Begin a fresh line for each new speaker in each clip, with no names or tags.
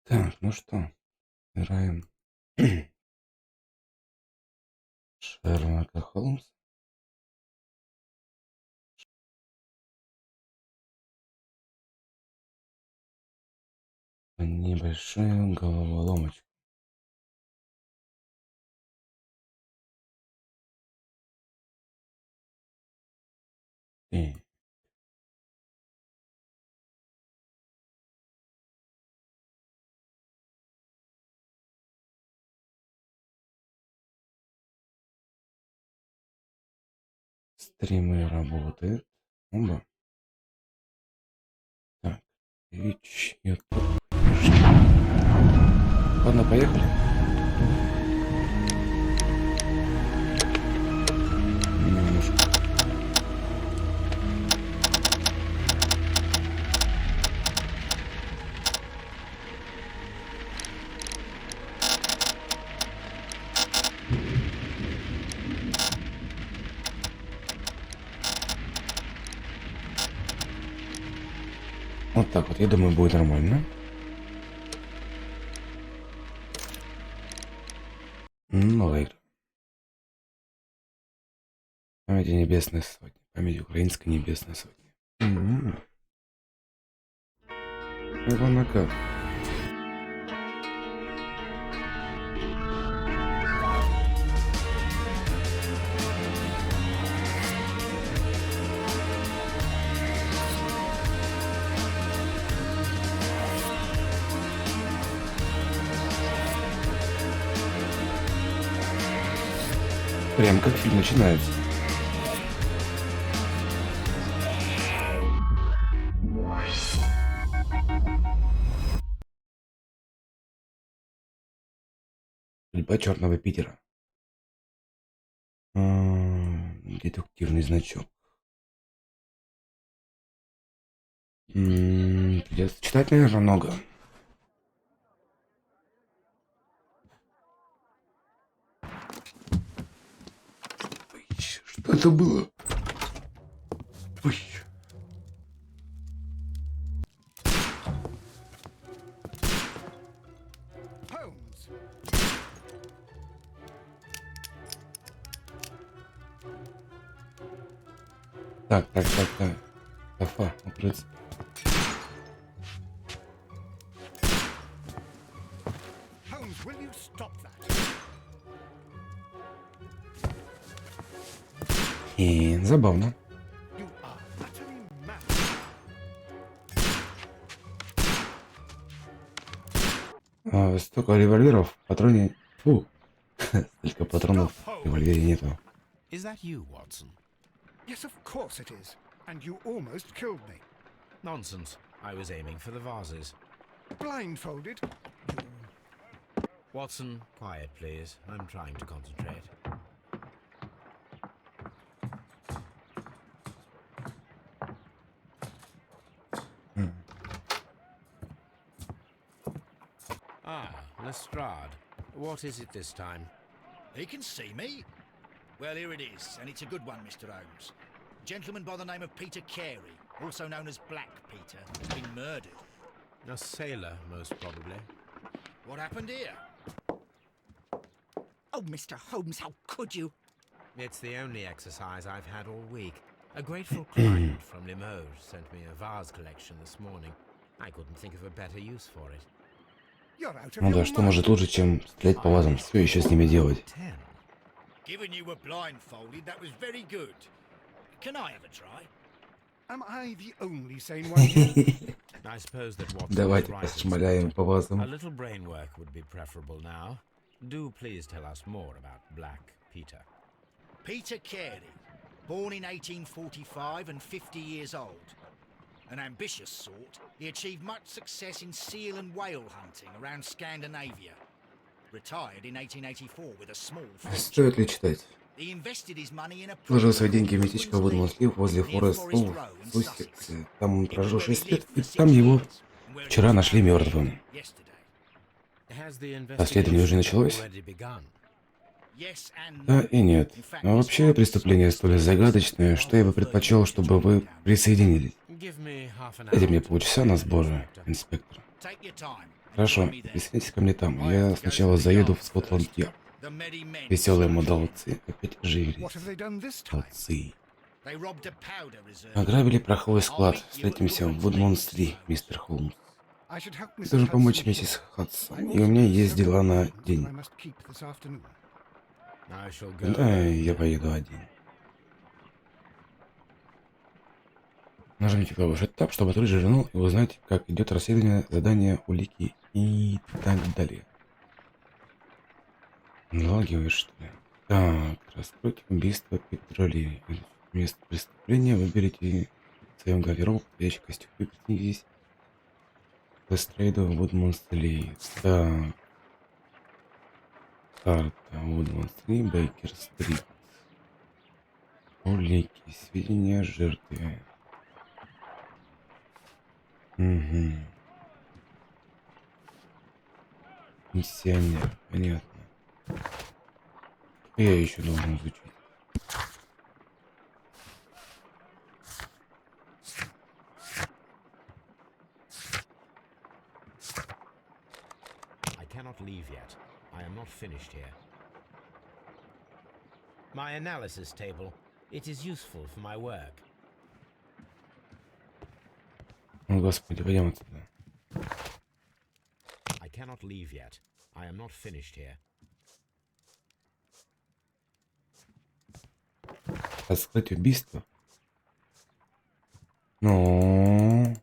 Так, ну что, играем Шерлока Холмса. Небольшую головоломочку. И стримы работают. Оба. Так, Twitch, YouTube. Ладно, поехали. Немножко. Вот так вот, я думаю, будет нормально. Новая игра. Память небесной сотни. Память украинской небесной сотни. Это на как? Прям как фильм начинается. Судьба черного Питера. Детективный значок. Придется читать, наверное, много. Ой, что это было? Ой. Так. Кафа, открыться.
Holmes, will you stop that?
И забавно.
You are utterly mad.
Столько револьверов, в патроне... Фу. Столько патронов в револьвере нету.
Is that you, Watson?
Yes, of course it is. And you almost killed me.
Nonsense. I was aiming for the vases.
Blindfolded?
Watson, quiet, please. I'm trying to concentrate. Ah, Lestrade. What is it this time?
He can see me. Well, here it is, and it's a good one, Mr. Holmes. A gentleman by the name of Peter Carey, also known as Black Peter, has been murdered.
A sailor, most probably.
What happened here?
Oh, Mr. Holmes, how could you?
It's the only exercise I've had all week. A grateful client from Limoges sent me a vase collection this morning. I couldn't think of a better use for it.
You're out of
Ну
your
да, что
mind.
может лучше, чем стрелять по вазам? Что еще с ними делать?
10.
Given you were blindfolded, that was very good. Can I have a try?
Am I the only sane one here?
I suppose that Watson
Давайте
was right.
пошмаляем по
A
вазам.
little brain work would be preferable now. Do please tell us more about Black Peter.
Peter Carey, born in 1845 and 50 years old. An ambitious sort, he achieved much success in seal and whale hunting around Scandinavia. Retired in 1884 with a small fortune.
Стоит ли читать?
He invested his money in a
Вложил
property
свои деньги в
called
местечко
Woodman's
Вудман
Lead,
Слив возле
near
Форест
Forest
Роу,
Row in
Суссекс.
Sussex.
Там он
It was
прожил
where he
6 лет,
lived
и
for 6
там его
years, and where he
вчера
was
нашли
found
мертвым.
dead yesterday.
Has the
Расследование уже
investigation
началось?
already begun?
Yes and
Да
no.
и нет.
In fact,
Но вообще
despite
преступление
some
столь загадочное, что я бы предпочел, чтобы вы присоединились.
Give me half an
Дайте мне
hour.
полчаса на сборы, инспектор.
Take your time. and
Хорошо,
join me there.
присоединяйтесь ко мне там. Я сначала заеду в Скотланд-Ярд.
The merry men
Веселые
slunk in.
молодцы опять оживились.
What have they done this time?
Молодцы.
They robbed a powder reserve.
Ограбили пороховой склад. Встретимся в Вудмонс-3, мистер Холмс.
I should help
Ты
Mrs.
должен помочь
Hudson
миссис
here.
Хадсон.
I
И у
also
меня
have
есть
several
дела на
appointments I
день.
must keep this afternoon.
I shall go.
Да, я поеду один. Нажмите клавишу Tab, чтобы открыть журнал и узнать, как идет расследование, задания, улики и так далее. Налогиваешь, что ли? Так, раскрыть убийство Петроли. Место преступления выберите в своем гардеробе подходящий костюм и присоединитесь к Лестрейду Вудмонс-3. Так. Карта Вудмонс-3, Бейкер-стрит. Улики, сведения о жертве. Угу. Миссионер, понятно. Я еще должен изучить.
I cannot leave yet. I am not finished here. My analysis table. It is useful for my work.
О, Господи, пойдем отсюда.
I cannot leave yet. I am not finished here.
Раскрыть убийство? Ну...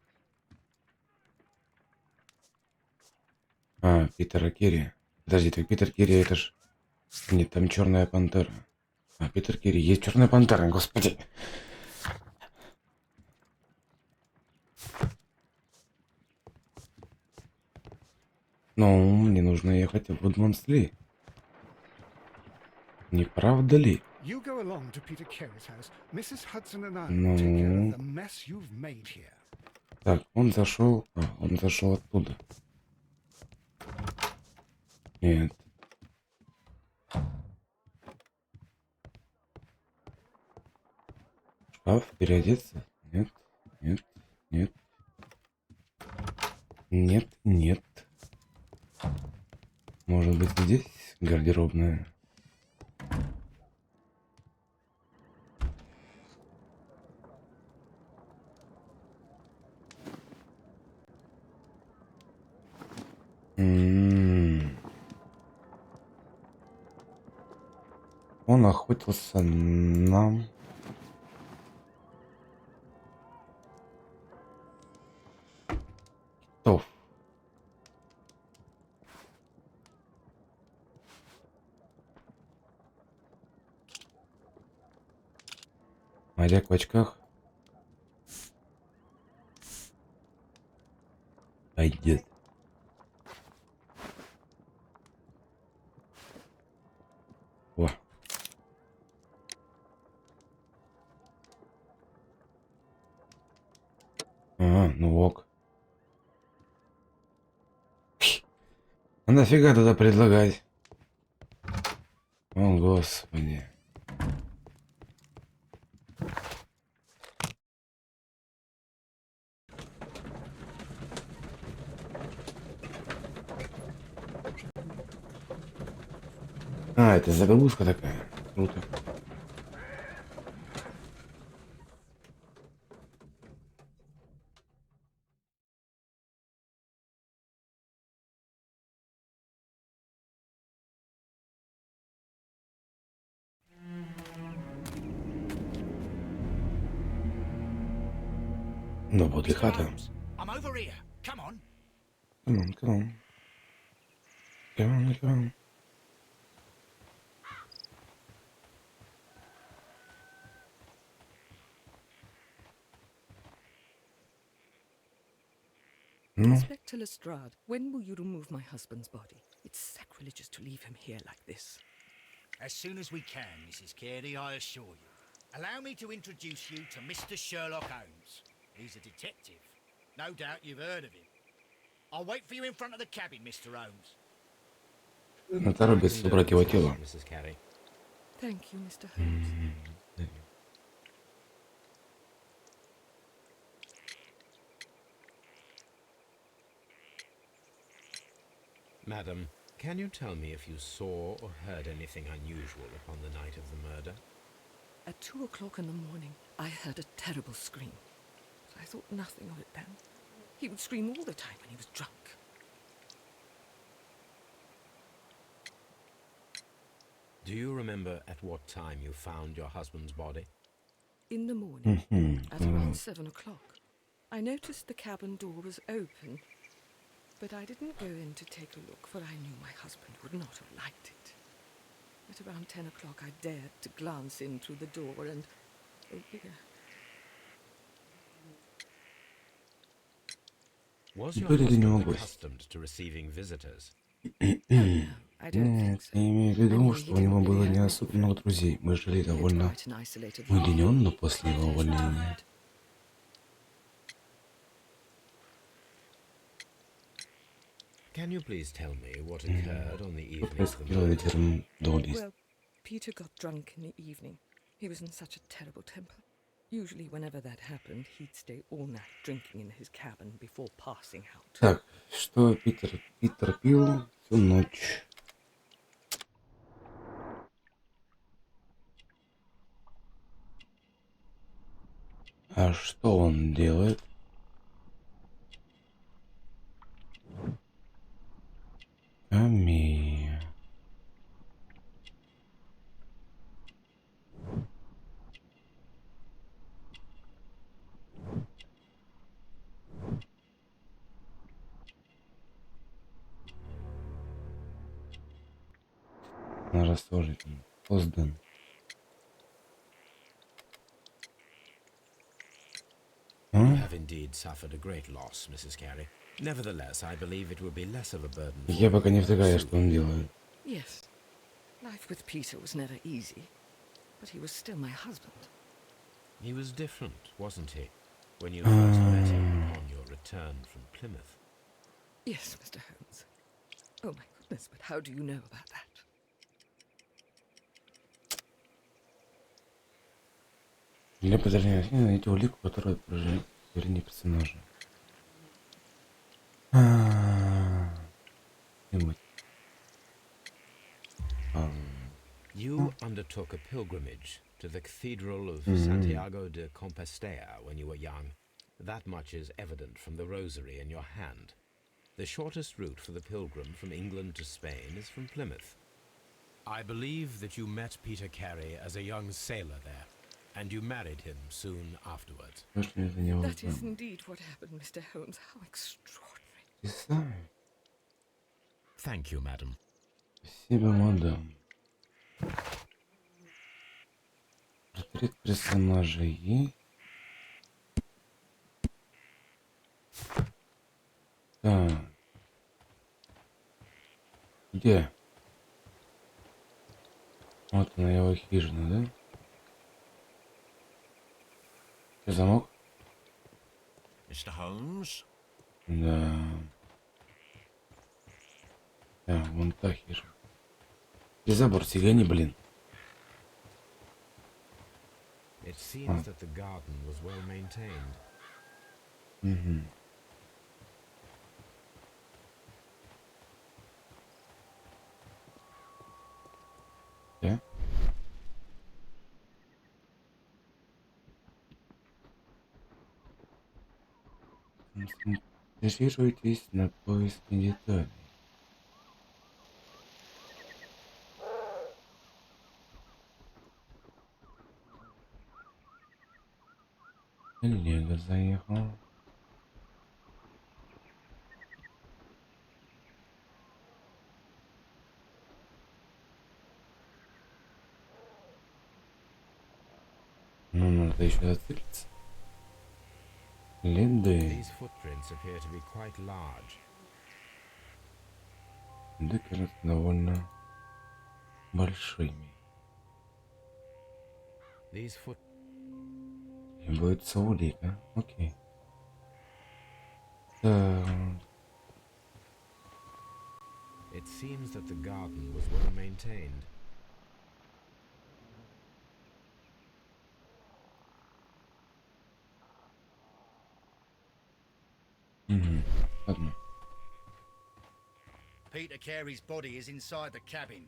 А, Питера Керри. Подожди, так Питер Керри это ж... Нет, там Черная Пантера. А, Питер Керри, есть Черная Пантера, господи. Ну, мне нужно ехать в Вудмонс-3. Не правда ли?
You go along to Peter Carey's house. Mrs. Hudson and I will
Ну.
take care of the mess you've made here.
Так, он зашел... А, он зашел оттуда. Нет. Шкаф, переодеться? Нет, нет, нет. Нет, нет. Может быть, здесь гардеробная? Он охотился на... китов. Моряк в очках. Пойдет. О. А, ну ок. А нафига тогда предлагать? О, Господи. А, это загрузка такая. Круто. Ну вот и
Mr.
хата.
Holmes, I'm over here. Come on.
Come on, come on. Come on, come on. Ну,
Inspector Lestrade, when will you remove my husband's body? It's sacrilegious to leave him here like this.
As soon as we can, Mrs. Carey, I assure you. Allow me to introduce you to Mr. Sherlock Holmes. He's a detective. No doubt you've heard of him. I'll wait for you in front of the cabin, Mr. Holmes.
на торопец убрать его тело.
Mrs. Carey.
Thank you, Mr. Holmes.
Madam, can you tell me if you saw or heard anything unusual upon the night of the murder?
At 2 o'clock in the morning, I heard a terrible scream. But I thought nothing of it then. He would scream all the time when he was drunk.
Do you remember at what time you found your husband's body?
In the morning, at
Mm.
around 7 o'clock, I noticed the cabin door was open. But I didn't go in to take a look, for I knew my husband would not have liked it. At around 10 o'clock, I dared to glance in through the door and... Oh dear.
Was your
Были ли у него
husband
гости?
accustomed to receiving visitors?
Oh, no, I don't think
Нет,
so.
я имею в виду,
Anyway,
что
he
у него
didn't
было
really
не
have
особо
many
много
friends.
друзей. Мы жили
He had
довольно
quite an isolated life.
уединенно после его увольнения.
Can you please tell me what occurred on the
Что
evening of the
происходило
murder?
вечером до убийства?
Well, Peter got drunk in the evening. He was in such a terrible temper. Usually, whenever that happened, he'd stay all night drinking in his cabin before passing out.
Так, что Питер пил всю ночь. А что он делает? Камея. На рассуждение. Создан.
You have indeed suffered a great loss, Mrs. Carey. Nevertheless, I believe it will be less of a burden for
Я пока не
you
втыкаю,
soon.
что он делает.
Yes, life with Peter was never easy, but he was still my husband.
He was different, wasn't he, when you first met him on your return from Plymouth?
Yes, Mr. Holmes. Oh my goodness, but how do you know about that?
Для подтверждения объяснения найти улику, которая отражает явление персонажа. Где-нибудь.
You undertook a pilgrimage to the Cathedral of Santiago de Compostela when you were young. That much is evident from the rosary in your hand. The shortest route for the pilgrim from England to Spain is from Plymouth. I believe that you met Peter Carey as a young sailor there, and you married him soon afterwards.
Точно это не
That is
возможно.
indeed what happened, Mr. Holmes. How extraordinary.
Писаю.
Thank you, madam.
Спасибо, мадам. Портрет персонажа есть. Так. Где? Вот она, его хижина, да? Что, замок?
Mr. Holmes?
Да. Так, вон та хижина. И забор сигани, блин.
It seems that the garden was well maintained.
Угу. Да? Концентрируйтесь на поиске деталей. Коллега заехал. Ну, надо еще зацепиться. Следы.
These footprints appear to be quite large.
Следы кажутся довольно большими.
These foot
Требуется улика. Окей. Так.
It seems that the garden was well maintained.
Угу. Ладно.
Peter Carey's body is inside the cabin.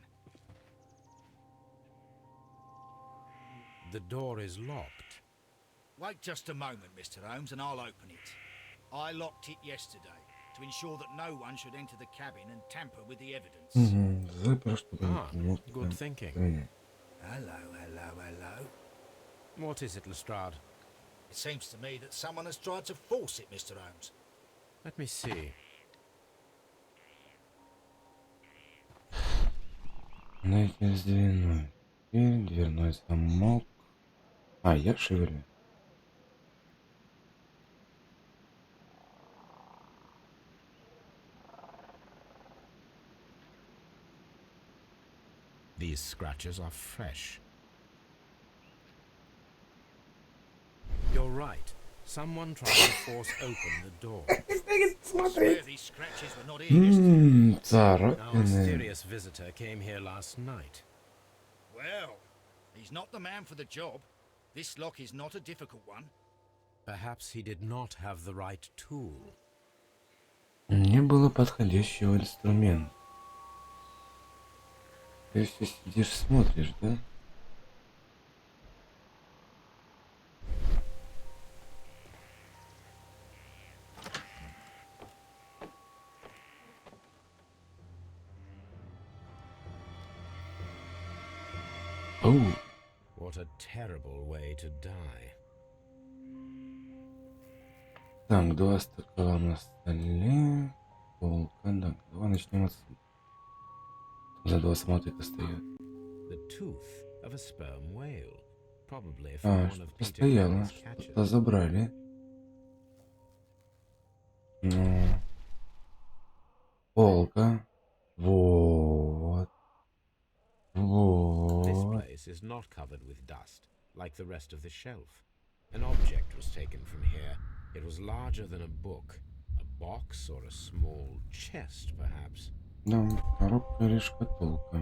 The door is locked.
Wait just a moment, Mr. Holmes, and I'll open it. I locked it yesterday to ensure that no one should enter the cabin and tamper with the evidence.
Запер, чтобы
Ah,
не мог
good
там
thinking.
принять.
Hello.
What is it, Lestrade?
It seems to me that someone has tried to force it, Mr. Holmes.
Let me see.
Найти сдвинуть. И дверной замок. А, я шевелю.
These scratches are fresh. You're right. Someone tried to force open the door.
Swear these scratches were not here yesterday.
Our
Царапины.
mysterious visitor came here last night.
Well, he's not the man for the job. This lock is not a difficult one.
Perhaps he did not have the right tool.
Не было подходящего инструмента. Ты все сидишь, смотришь, да? Оу.
What a terrible way to die.
Так, два стакана на столе. Полка, да. Давай начнем отсюда. За два смотрит стоят.
The tooth of a sperm whale. Probably from
А,
one of
что-то
Peter
стояло.
Carey's
Что-то
catches.
забрали. Ну. Полка. Вот.
This
Вот.
place is not covered with dust, like the rest of the shelf. An object was taken from here. It was larger than a book. A box or a small chest, perhaps.
Да, коробка или шкатулка.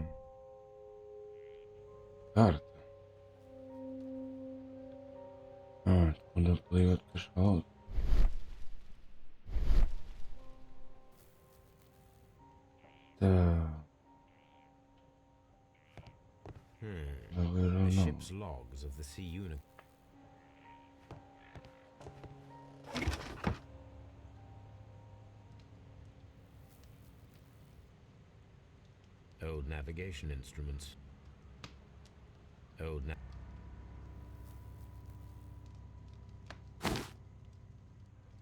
Карта. А, откуда плывет кашалот? Так. Давай
The
равно.
ship's logs of the sea unicorn. Old navigation instruments.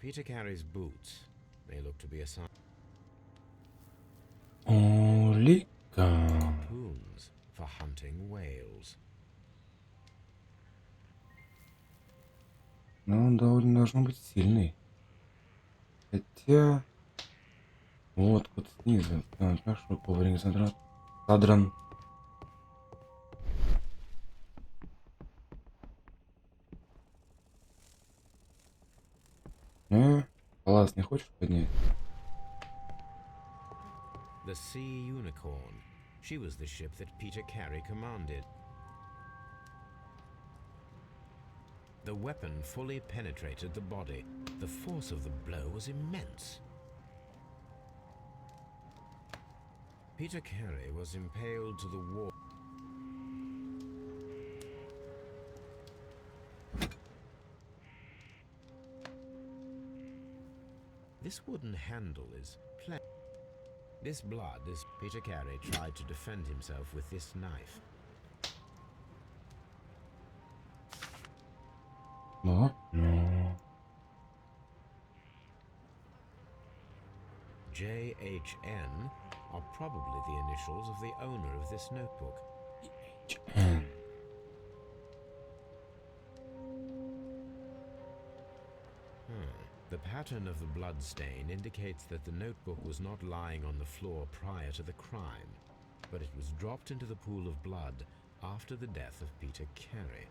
Peter Carey's boots. They look to be a sign.
Улика.
Harpoons for hunting whales.
Ну, он довольно должен быть сильный. Хотя... Вот снизу. Так, а что коврик задран? Задран. Палас не хочешь поднять?
The Sea Unicorn. She was the ship that Peter Carey commanded. The weapon fully penetrated the body. The force of the blow was immense. Peter Carey was impaled to the wall. This wooden handle is This blood is Peter Carey tried to defend himself with this knife.
Вот, ну...
JHN are probably the initials of the owner of this notebook. The pattern of the blood stain indicates that the notebook was not lying on the floor prior to the crime, but it was dropped into the pool of blood after the death of Peter Carey.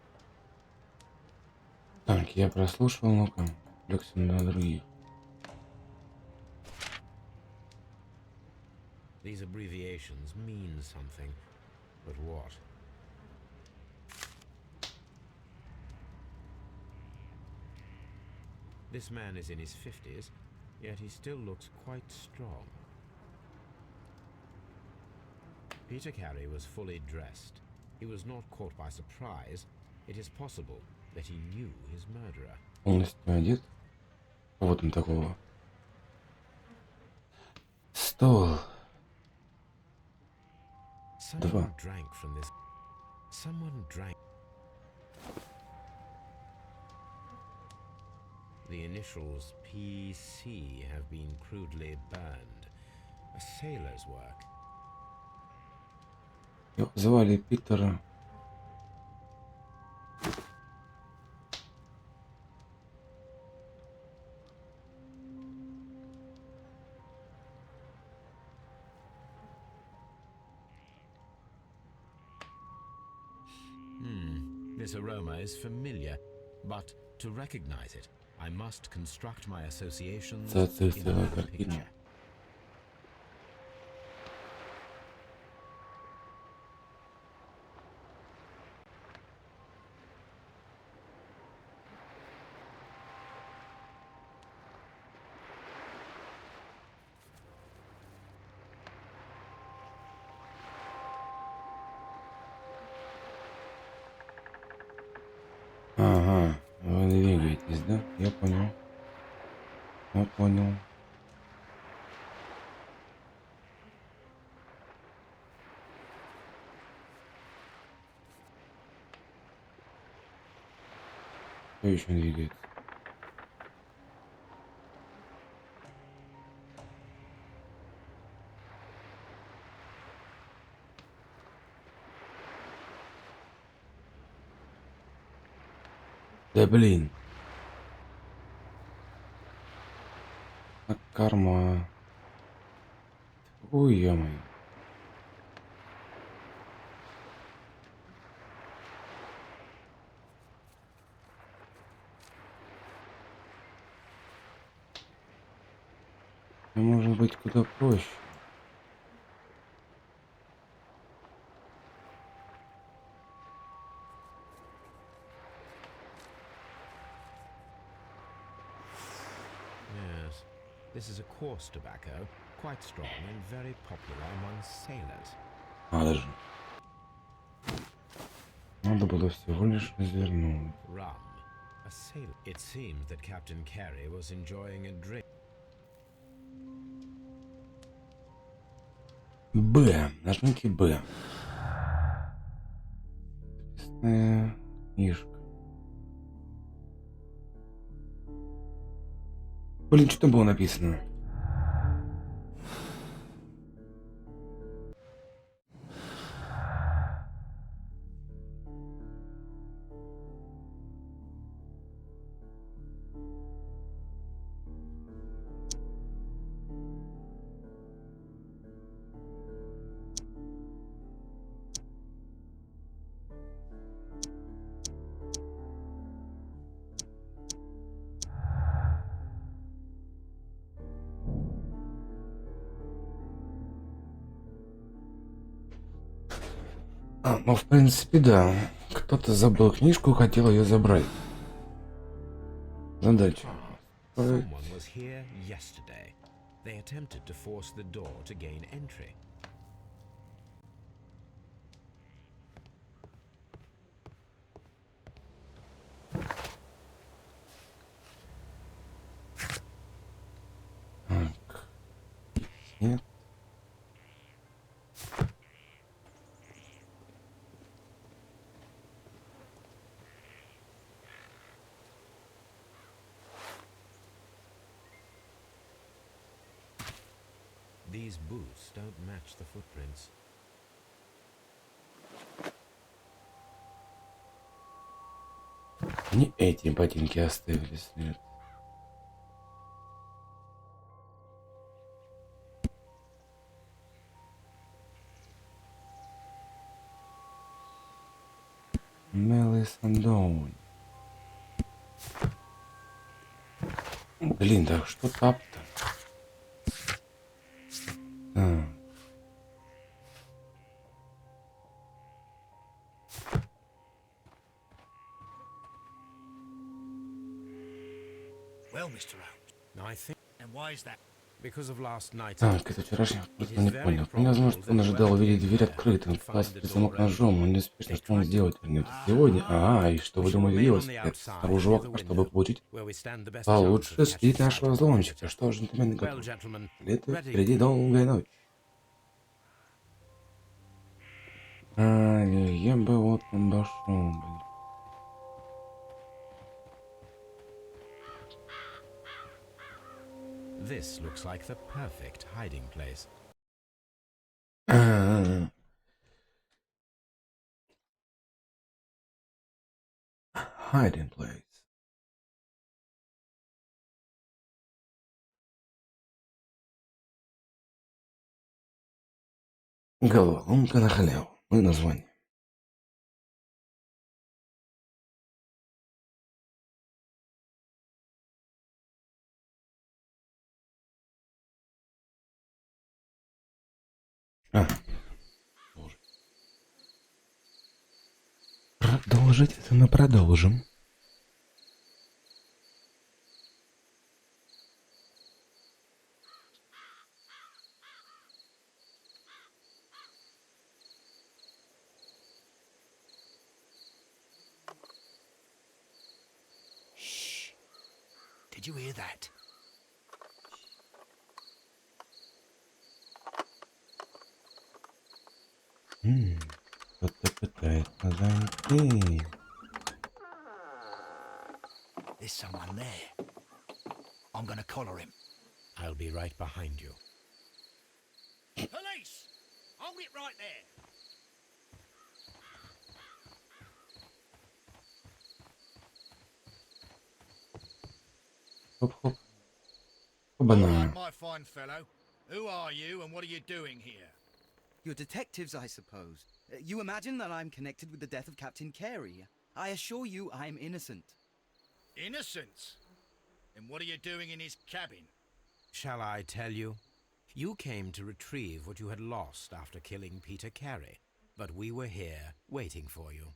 Так, я прослушал, ну-ка, отвлекся на других.
These abbreviations mean something, but what? This man is in his 50s, yet he still looks quite strong. Peter Carey was fully dressed. He was not caught by surprise. It is possible that he knew his murderer.
Полностью одет. Вот там такого. Стол.
Someone drank from this. Someone drank. The initials PC have been crudely burned. A sailor's work.
Его звали Питера.
This aroma is familiar, but to recognize it, I must construct my associations in
Соответственно,
another
картина.
picture.
Ага, вы двигаетесь, да? Я понял. Я понял. Кто еще двигается? Да блин. А карма. Ой, ё-моё. Может быть куда проще.
Yes, this is a coarse tobacco, quite strong and very popular among sailors.
Надо же. Надо было всего лишь развернуть.
Rum, a sailor. It seemed that Captain Carey was enjoying a drink.
Б. Нажмите Б. Записная книжка. Блин, что там было написано? Ну, в принципе, да. Кто-то забыл книжку, хотел ее забрать. Задача.
Someone was here yesterday. They attempted to force the door to gain entry.
Так. Нет.
These boots don't match the footprints.
Не эти ботинки оставили след. Мелый Сандоун. Блин, да что тап-то? Так.
Well, Mr. Holmes,
I think
and why is that?
Because of last night's
Так, это вчерашний просто не понял. Вполне возможно, что он ожидал увидеть дверь открытой. Он класть замок ножом. Он неуспешно, что он сделать вернет сегодня. И что вы думаете делать? Снаружи у окна, чтобы получить получше слить нашего взломщика. Что же, джентльмены, готовы? Лето, впереди долгая ночь. Я бы вот обошел, блин.
This looks like the perfect hiding place.
Hiding place. Головоломка на халяву. Ну и название. Боже. Продолжить это мы продолжим.
Shh. Did you hear that?
Кто-то пытается зайти.
There's someone there. I'm gonna collar him.
I'll be right behind you.
Police! Hold it right there.
Хоп-хоп.
All
Оба-на.
right, my fine fellow. Who are you and what are you doing here?
You're detectives, I suppose. You imagine that I'm connected with the death of Captain Carey. I assure you I'm innocent.
Innocent? And what are you doing in his cabin?
Shall I tell you? You came to retrieve what you had lost after killing Peter Carey, but we were here waiting for you.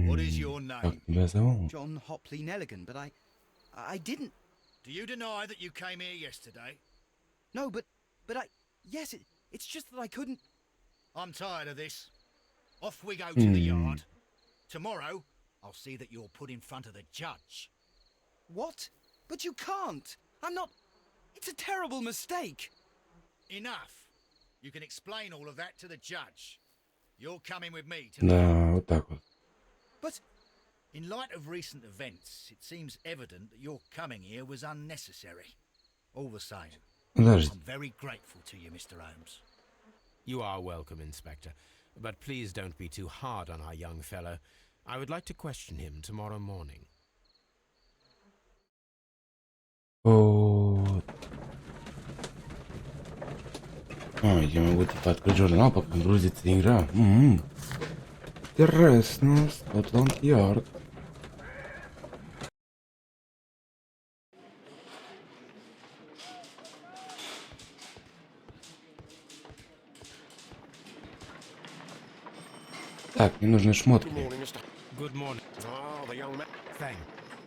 What is your
Как
name?
тебя зовут?
John Hopley Nelligan, but I didn't.
Do you deny that you came here yesterday?
No, but yes, it's just that I couldn't.
I'm tired of this. Off we go to the yard. Tomorrow, I'll see that you're put in front of the judge.
What? But you can't. I'm not. It's a terrible mistake.
Enough. You can explain all of that to the judge. You're coming with me to the
Да, вот так вот.
But
In light of recent events, it seems evident that your coming here was unnecessary. All the same,
Подожди.
I'm very grateful to you, Mr. Holmes.
You are welcome, Inspector. But please don't be too hard on our young fellow. I would like to question him tomorrow morning.
Вот. Я могу типа открыть журнал, пока грузится игра. Интересно, Скотланд-Ярд. Так, мне нужны шмотки.
Good morning. Thank.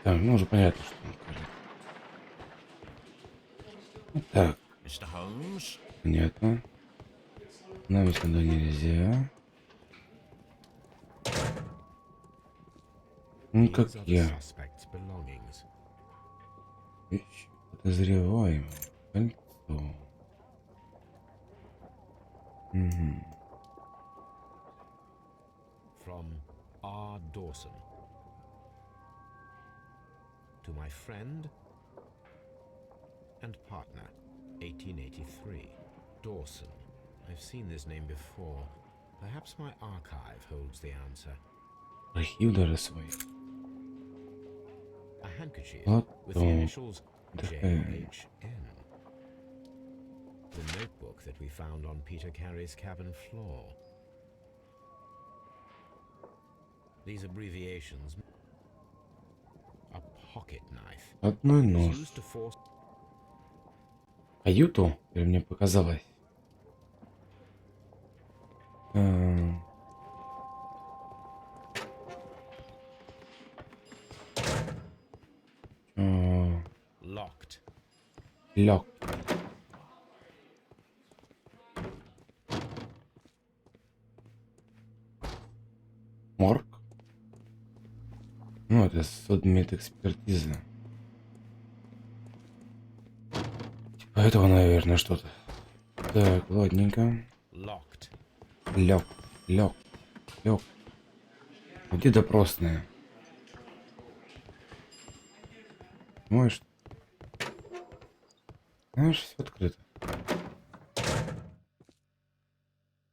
Так, ну уже понятно, что он скажет. Так,
Mr. Holmes?
понятно. Нам сюда нельзя. Ну как
These are the
я?
suspect's belongings.
Ищу подозреваемого. Кольцо.
From R. Dawson. To my friend and partner, 1883. Dawson. I've seen this name before. Perhaps my archive holds the answer.
Архив даже свой.
A handkerchief
What
with the
the
initials
hell?
JHN. The notebook that we found on Peter Carey's cabin floor. These abbreviations. A pocket knife.
Одной
It was
нож.
used to force.
Каюту? Или мне показалось?
Locked.
Лёг. это судмедэкспертиза. Типа этого, наверное, что-то. Так, ладненько.
Locked.
Лёг. Где допросная? Можешь? Знаешь, все открыто.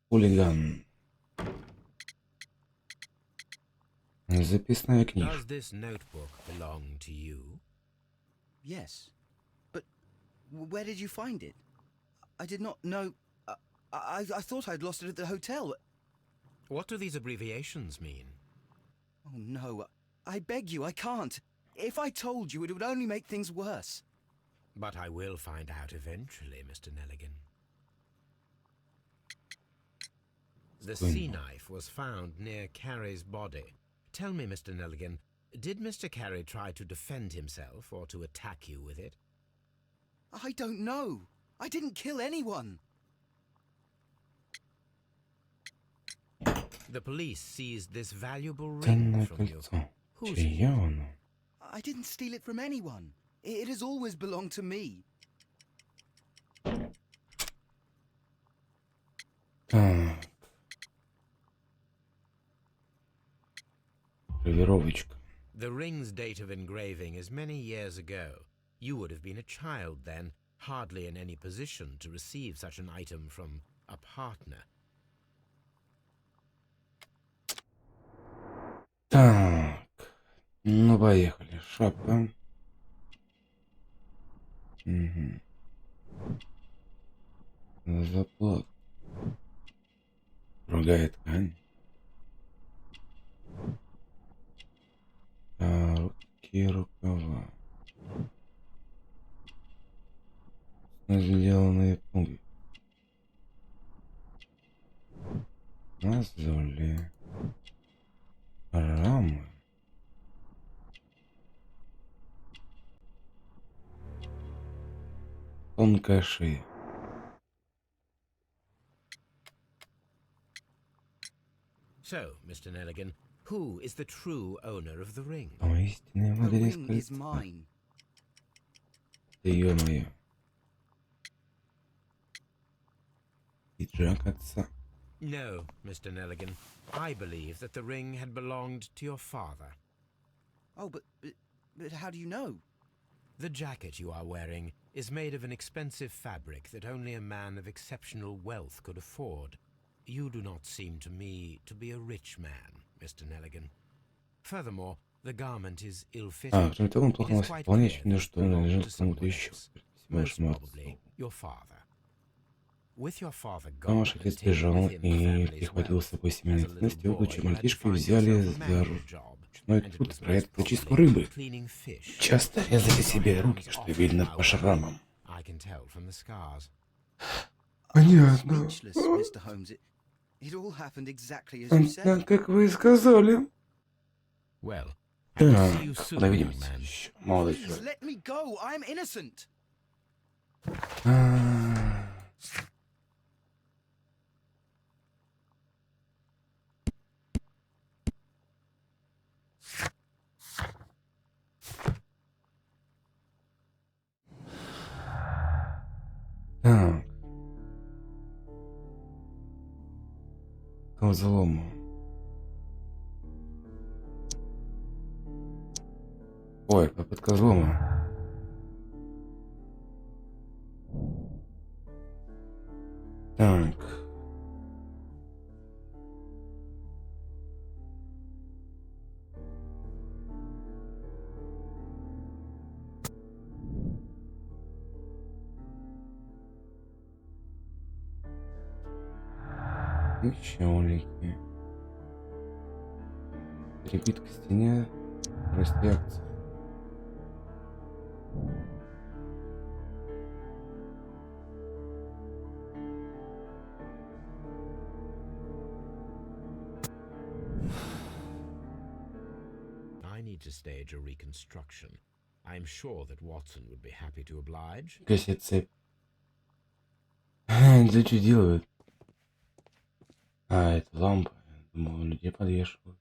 Хулиган. Записная
Does
книжка.
this notebook belong to you?
Yes. But where did you find it? I did not know. I thought I'd lost it at the hotel.
What do these abbreviations mean?
Oh no. I beg you, I can't. If I told you, it would only make things worse.
But I will find out eventually, Mr. Nelligan. The sea knife was found near Carey's body. Tell me, Mr. Nelligan, did Mr. Carey try to defend himself or to attack you with it?
I don't know. I didn't kill anyone.
The police seized this valuable ring
Ценное
from you.
кольцо.
Whose
Чье оно?
I didn't steal it from anyone. It has always belonged to me.
Так. Гравировочка.
The ring's date of engraving is many years ago. You would have been a child then, hardly in any position to receive such an item from a partner.
Так. Ну, поехали. Шапка. Угу. Заплат. Другая ткань. Короткие рукава. Сделанные пуговицы. Мозоли. Рамы. Тонкая шея.
So, Mr. Nelligan, who is the true owner of the ring?
Истинная
The
владелец
ring is
кольца.
mine.
Ё-моё. Пиджак отца.
No, Mr. Nelligan. I believe that the ring had belonged to your father.
Oh, but how do you know?
The jacket you are wearing is made of an expensive fabric that only a man of exceptional wealth could afford. You do not seem to me to be a rich man, Mr. Nelligan. Furthermore, the garment is ill-fitting.
Кроме того, он плохо
It is
носит
quite
вполне
clear
очевидно,
that it
что он
belonged
принадлежит
to
кому-то
someone
еще.
else,
Всего
most
лишь
probably your father. With your father
Но
gone
ваш
and
отец
taken
бежал
with him the
и
family's
прихватил с
wealth,
собой
as
семейные
a little
ценности,
boy,
будучи
you had to
мальчишкой,
find
взяли
yourself a
за
manual job,
ручной
and it
труд
was most
проект по чистку
probably
рыбы.
cleaning fish.
Часто резали
Keep your
себе руки,
hands
что
off
видно
my
по
wife.
шрамам.
I can tell from the scars.
Понятно.
Speechless, Mr. Holmes. It all happened exactly as you said.
Так, как вы и сказали.
Well, I will see you
Так,
soon,
подойдем.
young man.
Молодой
Please
человек.
let me go. I'm innocent.
Так. К взлому. Ой, попытка взлома. Так. Еще улики. Прибит к стене. Реакция.
I need to stage a reconstruction. I'm sure that Watson would be happy to oblige.
Гасит цепь. Да что делают? А, это лампа. Думал, людей подвешивают.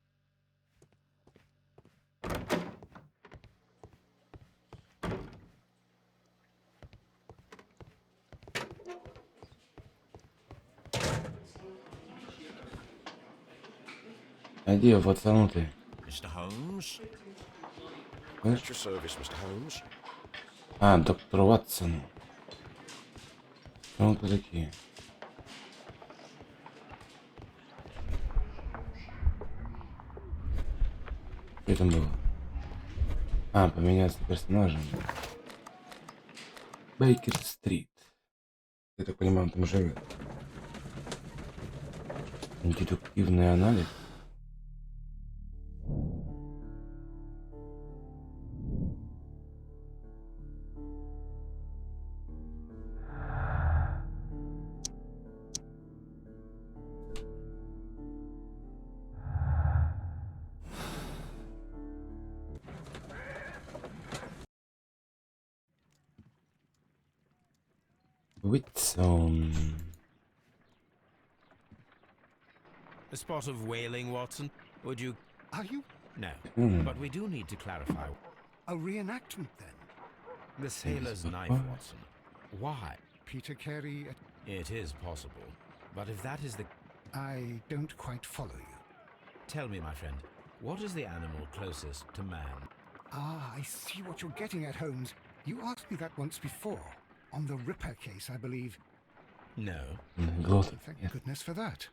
Иди, пацану ты.
Mr. Holmes?
Huh?
At your service, Mr. Holmes.
А, доктор Ватсон. Кто вы такие? Что там было? А, поменяться персонажем. Бейкер-стрит. Я так понимаю, он там живет. Дедуктивный анализ. Уитсон.
A spot of whaling, Watson? Would you...
Are you
No.
Hmm.
But we do need to clarify.
a reenactment then?
The sailor's knife,
What?
Watson. Why?
Peter Carey,
It is possible. But if that is the...
I don't quite follow you.
Tell me, my friend, what is the animal closest to man?
Ah, I see what you're getting at, Holmes. You asked me that once before. On the Ripper case, I believe.
No.
Глот.
Thank goodness for that.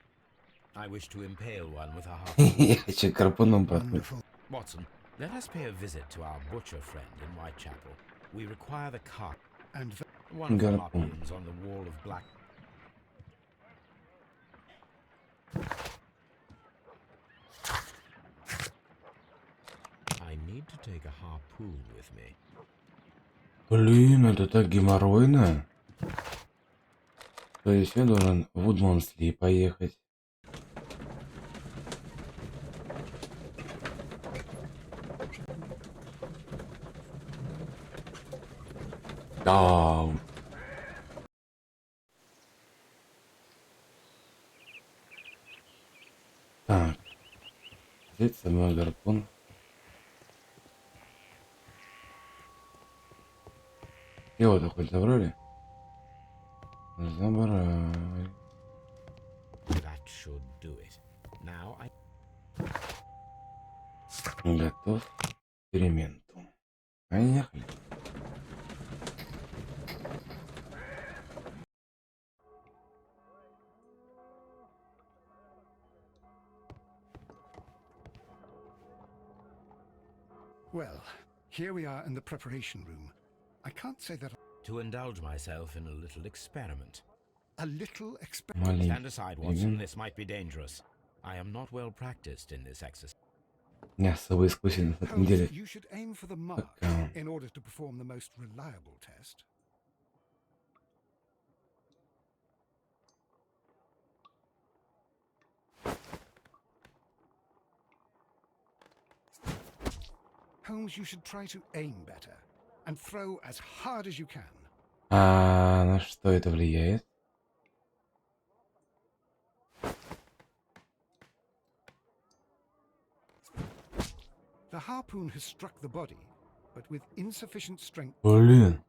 I wish to impale one with a harpoon.
Я хочу карпуном проткнуть.
Wonderful.
Watson, let us pay a visit to our butcher friend in Whitechapel. We require the cart.
And
One of the
Гарпун.
harpoons on the wall of black... I need to take a harpoon with me.
Блин, это так геморройно. То есть я должен в Удмонсли поехать. Да. Так. Взять с собой гарпун. Его-то хоть забрали? Забрали.
That should do it. Now I...
Готов к эксперименту. Поехали.
well, here we are in the preparation room. I can't say that
To indulge myself in a little experiment.
a little experiment.
Маленький.
Stand aside, Watson. This might be dangerous. I am not well practiced in this exercise.
Не особо искусен в этом
Holmes,
деле.
you should aim for the mark
Пока.
in order to perform the most reliable test. Holmes, you should try to aim better and throw as hard as you can.
А на что это влияет?
The harpoon has struck the body, but with insufficient strength.
Блин.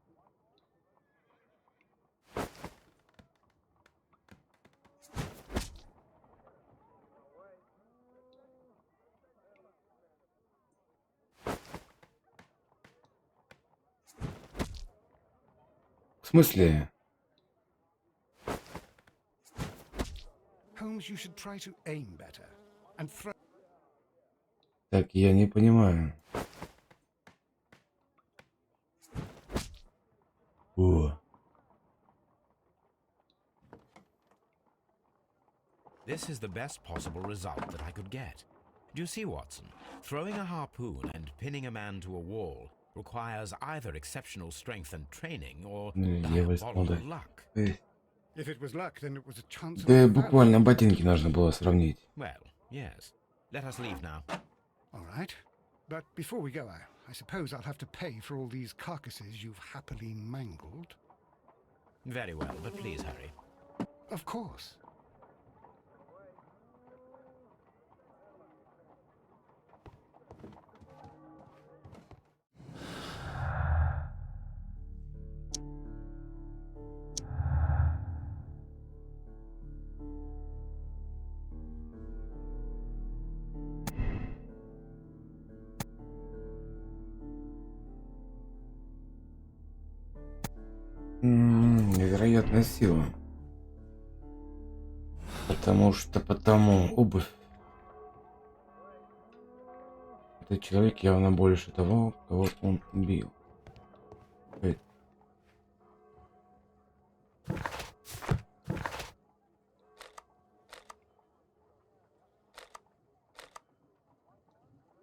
В смысле?
Holmes, you should try to aim better and throw.
Так, я не понимаю. О.
This is the best possible result that I could get. Do you see, Watson? Throwing a harpoon and pinning a man to a wall requires either exceptional strength and training or
Я
diabolical
посмотрю.
luck.
If it was luck, then it was a chance of
Да
a
буквально ботинки нужно было сравнить.
Well, yes. Let us leave now.
All right. But before we go, I suppose I'll have to pay for all these carcasses you've happily mangled.
Very well, but please hurry.
Of course.
невероятная сила. Потому обувь. Этот человек явно больше того, кого он убил.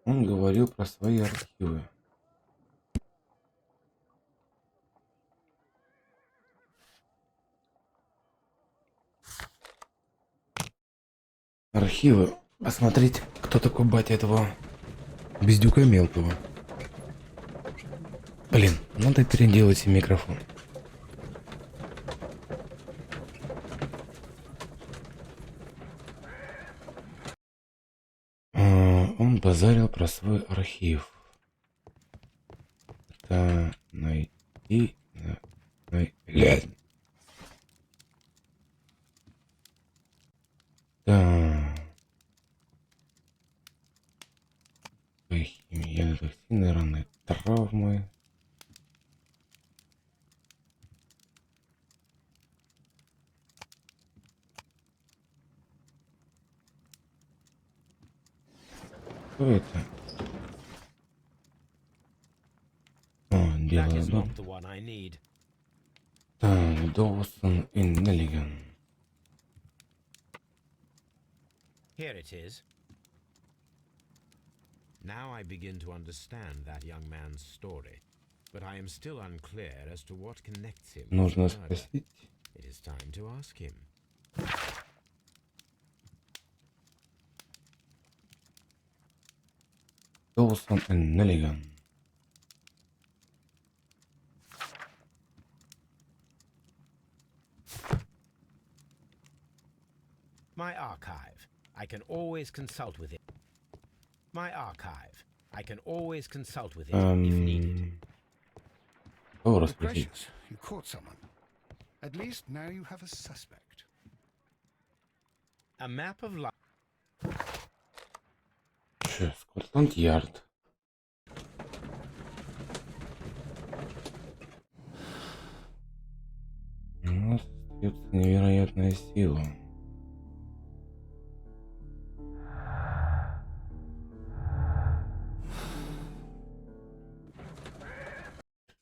Он говорил про свои архивы. Архивы. Посмотреть, кто такой батя этого бездюка мелкого. Блин, надо переделать микрофон. Он базарил про свой архив. Это найти... Блядь. Да. Химия, токсины, раны, травмы. Что это? О,
That
дело,
is
да?
not the one I need.
Так, Доусон и Неллиган.
Here it is. Now I begin to understand that young man's story, but I am still unclear as to what connects him with
Нужно
the murder.
спросить.
It is time to ask him.
Доусон и Неллиган.
My archive. I can always consult with it. My archive. I can always consult with it if needed.
Кого
Good
расспросить?
gracious, you caught someone. At least now you have a suspect.
A map of life.
Че, Скотланд-Ярд. У нас остается невероятная сила.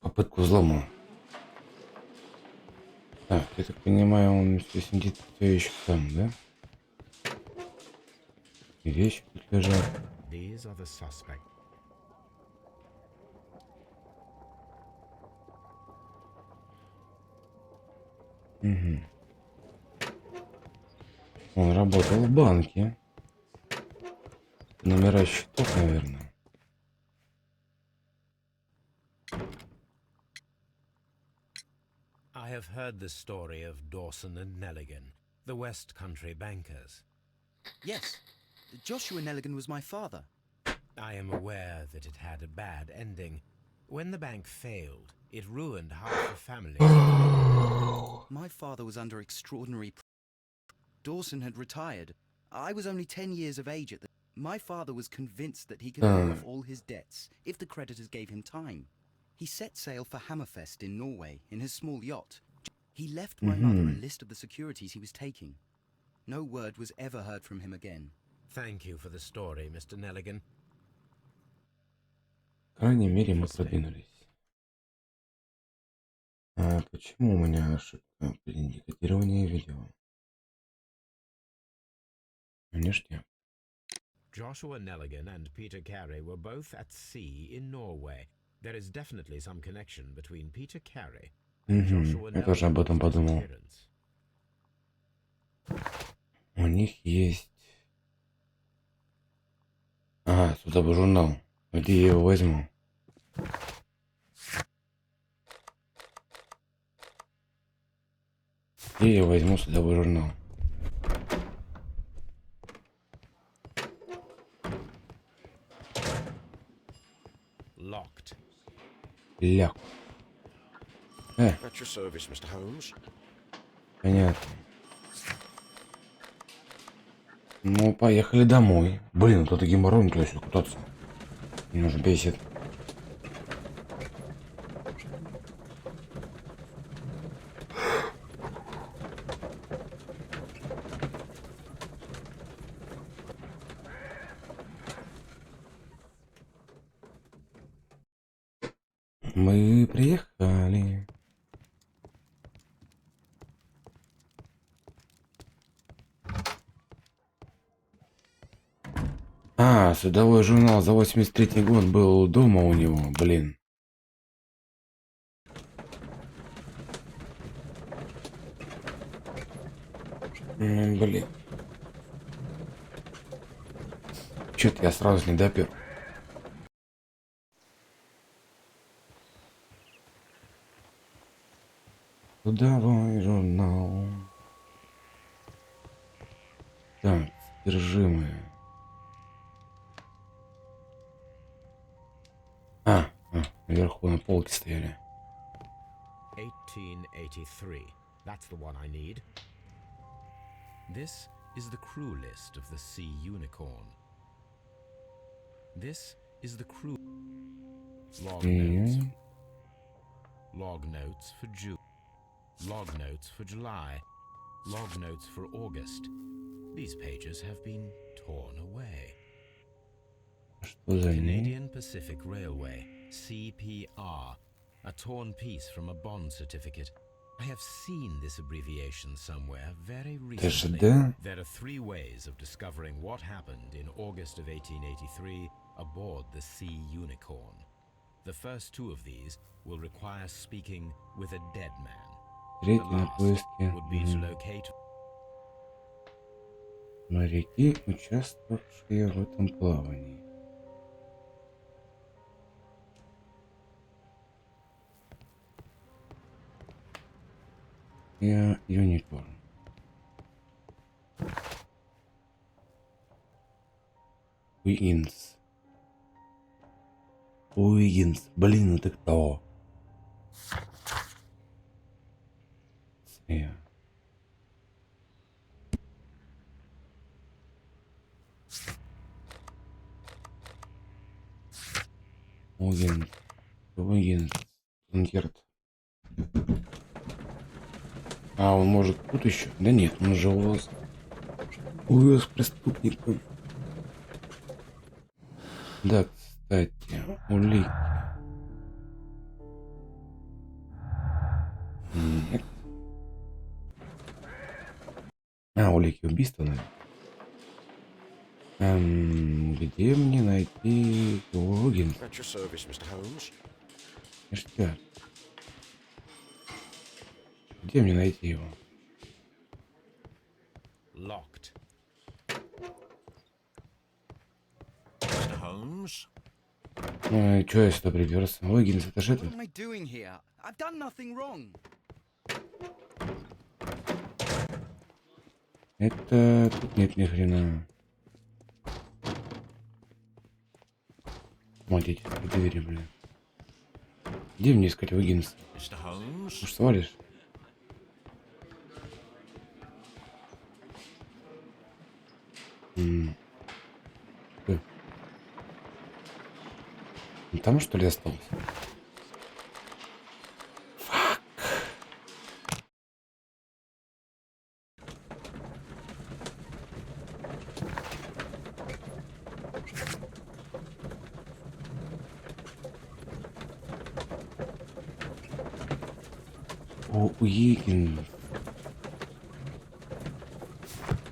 Попытку взлома. Так, я так понимаю, он все сидит все еще там, да? И вещи тут лежат.
These are the suspects.
Угу. Он работал в банке. Номера счетов, наверное.
I have heard the story of Dawson and Nelligan, the West Country bankers.
Yes, Joshua Nelligan was my father.
I am aware that it had a bad ending. When the bank failed, it ruined half the family.
My father was under extraordinary Dawson had retired. I was only 10 years of age at the... My father was convinced that he could pay off all his debts if the creditors gave him time. He set sail for Hammerfest in Norway in his small yacht. He left my mother a list of the securities he was taking. No word was ever heard from him again.
Thank you for the story, Mr. Nelligan.
По крайней мере, мы продвинулись. А почему у меня ошибка при индикатировании видео? Ништяк.
Joshua Nelligan and Peter Carey were both at sea in Norway. There is definitely some connection between Peter Carey and Joshua
Я тоже об этом
Nelligan's
подумал.
disappearance.
У них есть... Ага, судовой журнал. Где я его возьму? Где я возьму судовой журнал?
Locked.
Ляг.
At your service, Mr. Holmes.
Понятно. Ну, поехали домой. Блин, тут геморрой не точно куда-то. Меня уже бесит. Мы приехали. А, судовой журнал за 83-й год был дома у него, блин. Блин. Чё-то я сразу не допер. Судовой журнал. Так, содержимое. Наверху на полке стояли.
1883. That's the one I need. This is the crew list of the Sea Unicorn. This is the crew log notes. Log notes for June. Log notes for July. Log notes for August. These pages have been torn away.
Что за ней?
Canadian Pacific Railway, CPR, a torn piece from a bond certificate. I have seen this abbreviation somewhere very recently.
ТЖД?
There are three ways of discovering what happened in August of 1883 aboard the Sea Unicorn. The first two of these will require speaking with a dead man. The
Третий на
last
поиске.
would be to locate
Моряки, участвовавшие в этом плавании. Я Юникорн. Уиггинс. Уиггинс. Блин, это кто? Я. Уиггинс. Уиггинс. Инкерт. А, он может тут еще? Да нет, он же увез преступника. Да, кстати, улики. Нет. А, улики убийства, наверное. Где мне найти Уиггинс?
At your service, Mr. Holmes.
Ништяк. Где мне найти его?
locked.
Mr. Holmes?
Ну и чё я сюда приперся? Уиггинс, это же
What
это.
am I doing here? I've done nothing wrong.
Это... Тут нет ни хрена. Смотрите, двери, блин. Где мне искать Уиггинс?
Mr. Holmes?
Может, свалишь? Там что ли остался? Уиггинс.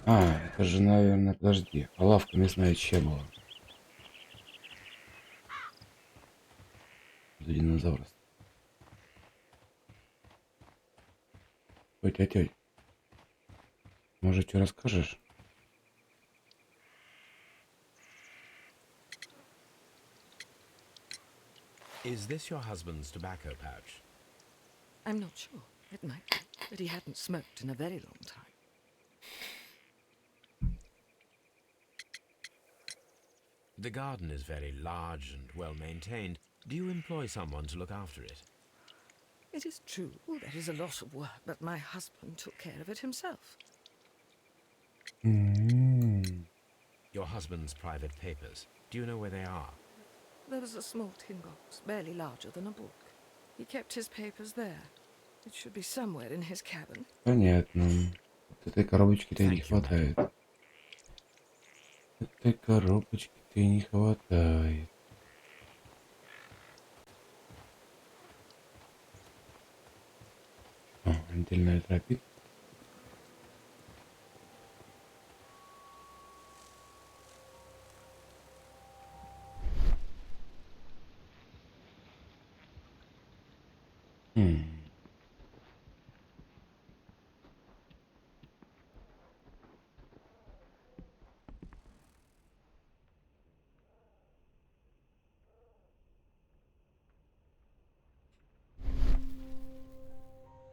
А, это же, наверное, подожди. А лавка мясная чья была? Динозавр. Ой, тетя. Может, что расскажешь?
Is this your husband's tobacco pouch?
I'm not sure. It might be, but he hadn't smoked in a very long time.
The garden is very large and well maintained. Do you employ someone to look after it?
It is true, there is a lot of work, but my husband took care of it himself.
Your husband's private papers. Do you know where they are?
There was a small tin box, barely larger than a book. He kept his papers there. It should be somewhere in his cabin.
Понятно. Вот этой коробочки-то и не
Thank you, madam.
хватает. Этой коробочки-то и не хватает. Отдельная тропинка.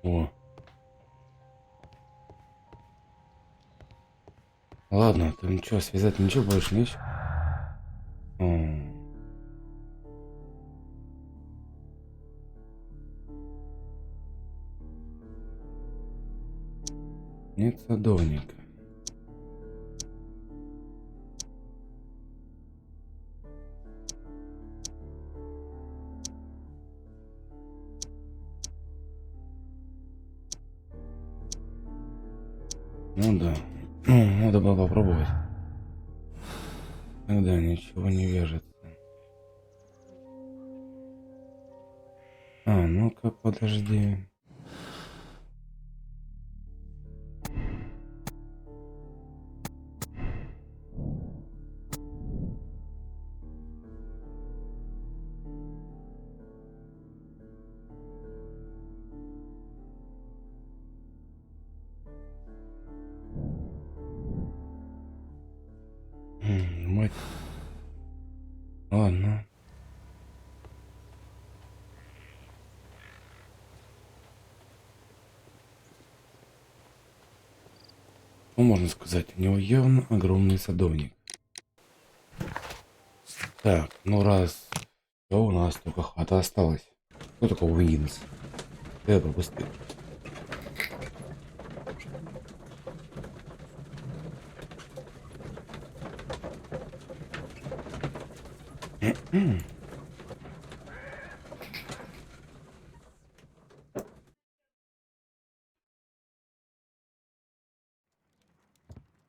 О. Ладно, ты ничего, связать ничего больше нечего. Нет садовника. Ну да. Надо было попробовать. Ну да, ничего не вяжется. Ну-ка, подожди. Мать. Ладно. Ну, можно сказать, у него явно огромный садовник. Так, ну раз все, у нас только хата осталась. Кто такой Уинс? Я пропустил.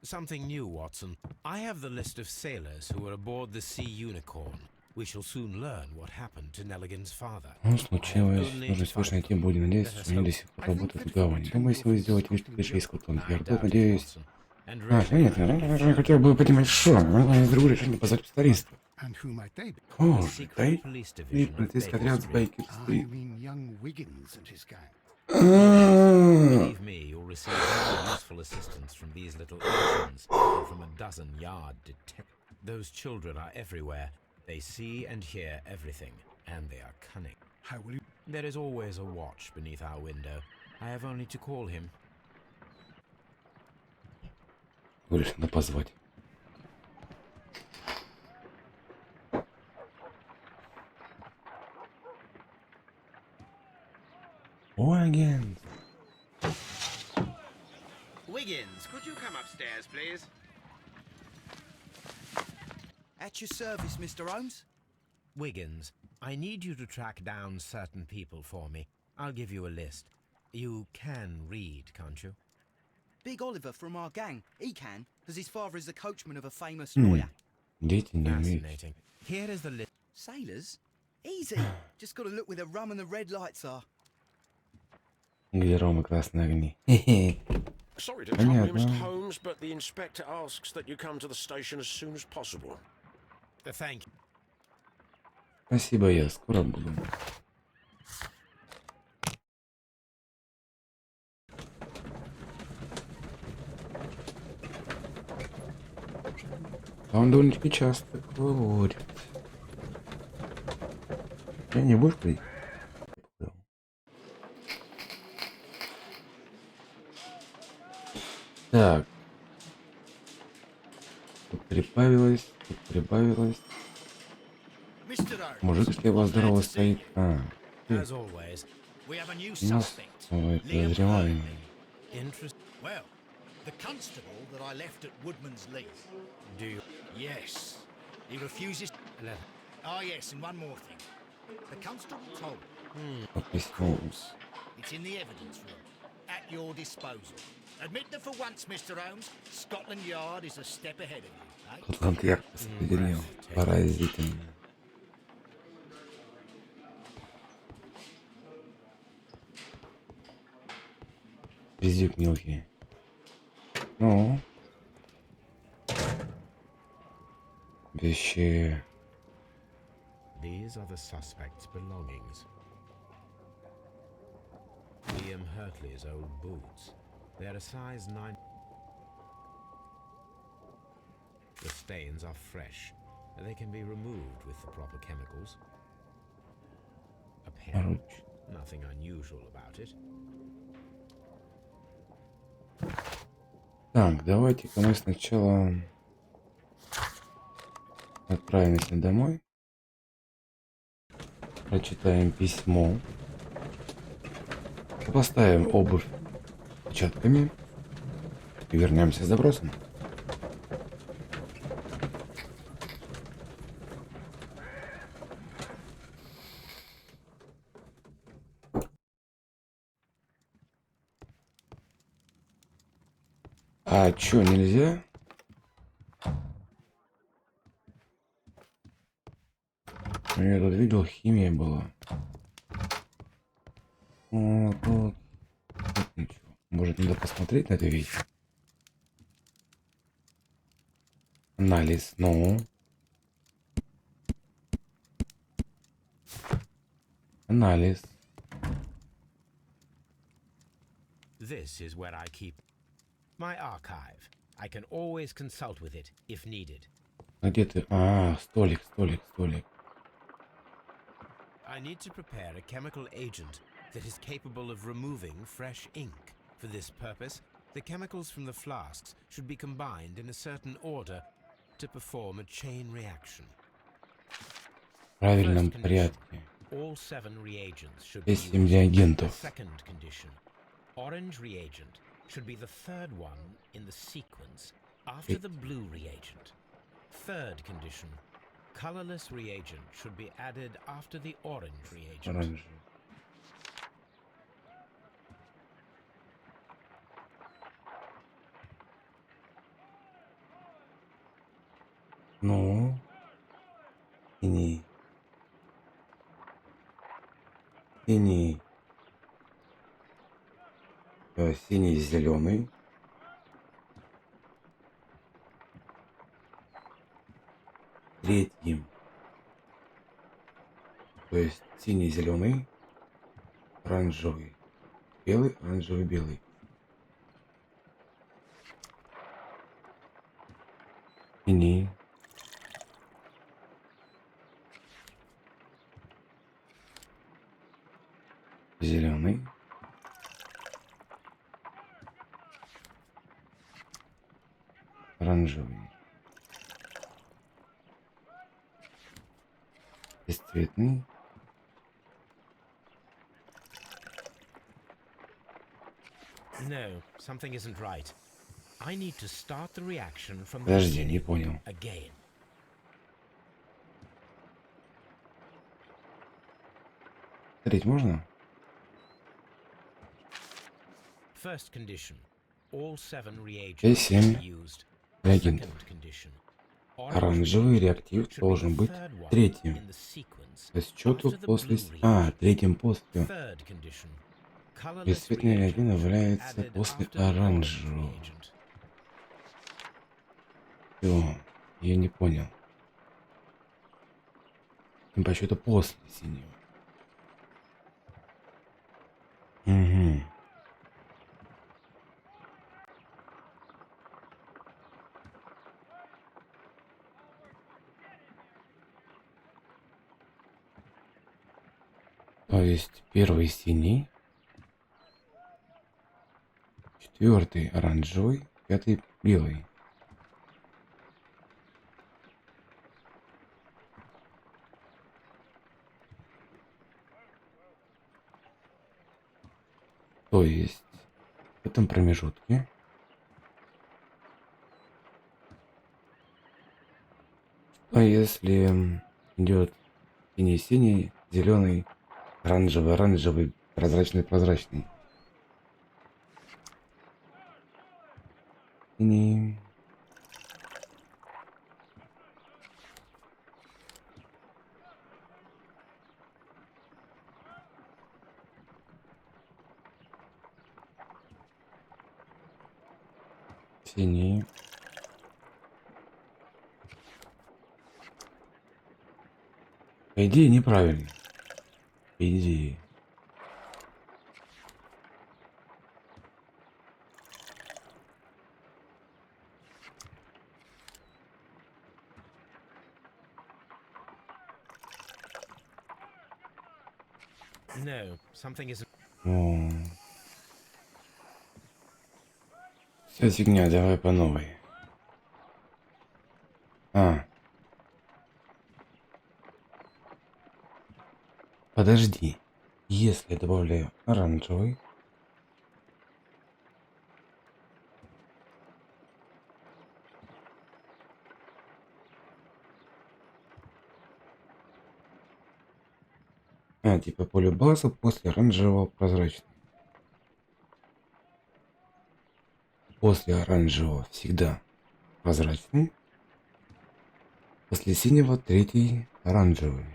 Something new, Watson. I have the list of sailors who were aboard the Sea Unicorn. We shall soon learn what happened to Nelligan's father.
Ну, случилось. Нужно всего лишь найти Буди. Надеюсь, что они до сих пор работают в гавани. Думаю, если вы сделаете вид, что пришли из Скотланд-Ярда, надеюсь... нет, я хотел бы понимать, что. Я другое решение позвать специалистов.
And who might they be?
О, дай. И полицейский отряд с Бейкер-стрит.
You mean young Wiggins and his gang?
Believe me, you'll receive more useful assistance from these little urchins than from a dozen yard detectives. Those children are everywhere. They see and hear everything, and they are cunning.
How will you?
There is always a watch beneath our window. I have only to call him.
Говоришь, надо позвать. Уэггинс.
Wiggins, could you come upstairs, please?
At your service, Mr. Holmes.
Wiggins, I need you to track down certain people for me. I'll give you a list. You can read, can't you?
Big Oliver from our gang. He can, because his father is the coachman of a famous lawyer.
Дети не умеют.
Fascinating. Here is the list.
Sailors? Easy. Just got to look where the rum and the red lights are.
Где Рома красные огни? Хе-хе.
Sorry to trouble you,
Понятно.
Mr. Holmes, but the inspector asks that you come to the station as soon as possible.
Thank you.
Спасибо, я скоро буду. Он довольно-таки часто говорит. Я не будешь пить? Так. Тут прибавилось, тут прибавилось.
Mr. Holmes,
Мужик слева здорово стоит.
As always,
we have a new
У нас
suspect.
подозреваемый.
interest.
Well, the constable that I left at Woodman's Leaf.
Do you?
Yes. He refuses.
Let-
Oh, yes, and one more thing. The constable told me
Письмо.
it's in the evidence room, at your disposal. Admit that for once, Mr. Holmes, Scotland Yard is a step ahead of you, eh?
Атлант ярко распределил. Поразительно. Пиздюк мелкий. Ну. Вещи.
These are the suspect's belongings. William Hurtley's old boots. They're a size 9. The stains are fresh. They can be removed with the proper chemicals. A pen. Nothing unusual about it.
Так, давайте-ка мы сначала отправимся домой. Прочитаем письмо. Поставим обувь отпечатками. И вернемся с запросом. А чё, нельзя? Я тут видел, химия была. Вот, вот. Тут ничего. Может, надо посмотреть на это видео? Анализ, ну. Анализ.
This is where I keep my archive. I can always consult with it if needed.
А где ты? А, столик, столик, столик.
I need to prepare a chemical agent that is capable of removing fresh ink. For this purpose, the chemicals from the flasks should be combined in a certain order to perform a chain reaction.
В правильном порядке.
All 7 reagents should be
Есть
used.
7 реагентов.
Second condition. Orange reagent should be the third one in the sequence after the blue reagent. Third condition. Colorless reagent should be added after the orange reagent.
Оранжевый. Ну. Синий. Синий. Синий, зеленый. Третьим. То есть синий, зеленый, оранжевый, белый, оранжевый, белый. Синий. Зеленый. Оранжевый. Бесцветный.
No, something isn't right. I need to start the reaction from the
Подожди, не
beginning
понял.
again.
Смотреть можно?
First condition. All 7 reagents
Есть
should
7
be used.
реагентов.
Second condition.
Оранжевый реактив должен быть третьим. То есть что тут после... А, третьим после. Бесцветный реагент является после оранжевого. Всё, я не понял. Тем паче это после синего. Угу. То есть первый синий, четвертый оранжевый, пятый белый. То есть в этом промежутке а если идет синий-синий, зеленый, оранжевый, оранжевый, прозрачный, прозрачный. Синий. Синий. По идее, неправильно. По идее.
No, something isn't.
Все фигня, давай по новой. Подожди. Если я добавляю оранжевый, типа поле базы после оранжевого прозрачный. После оранжевого всегда прозрачный. После синего третий оранжевый.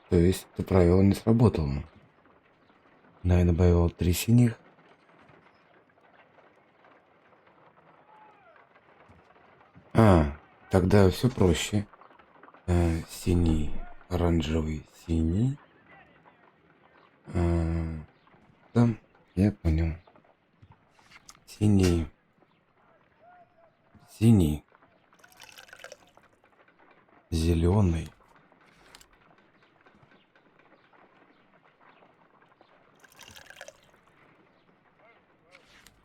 То есть это правило не сработало. Но я добавил 3 синих. Тогда все проще. Синий, оранжевый, синий. Да, я понял. Синий. Синий. Зеленый.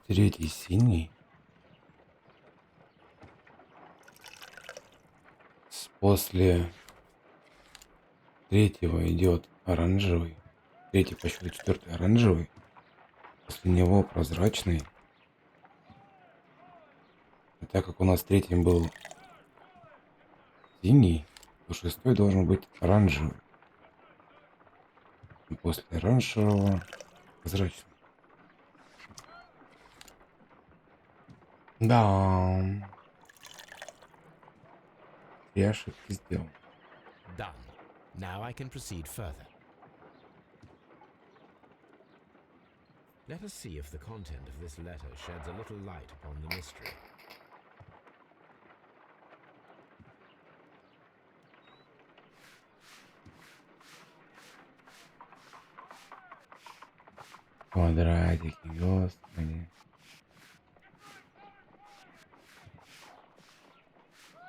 Третий синий. После третьего идет оранжевый. Третий по счету, четвертый оранжевый. После него прозрачный. И так как у нас третьим был синий, то шестой должен быть оранжевый. И после оранжевого прозрачный. Да. Я ошибки сделал.
Done. Now I can proceed further. Let us see if the content of this letter sheds a little light upon the mystery.
Квадратики, господи.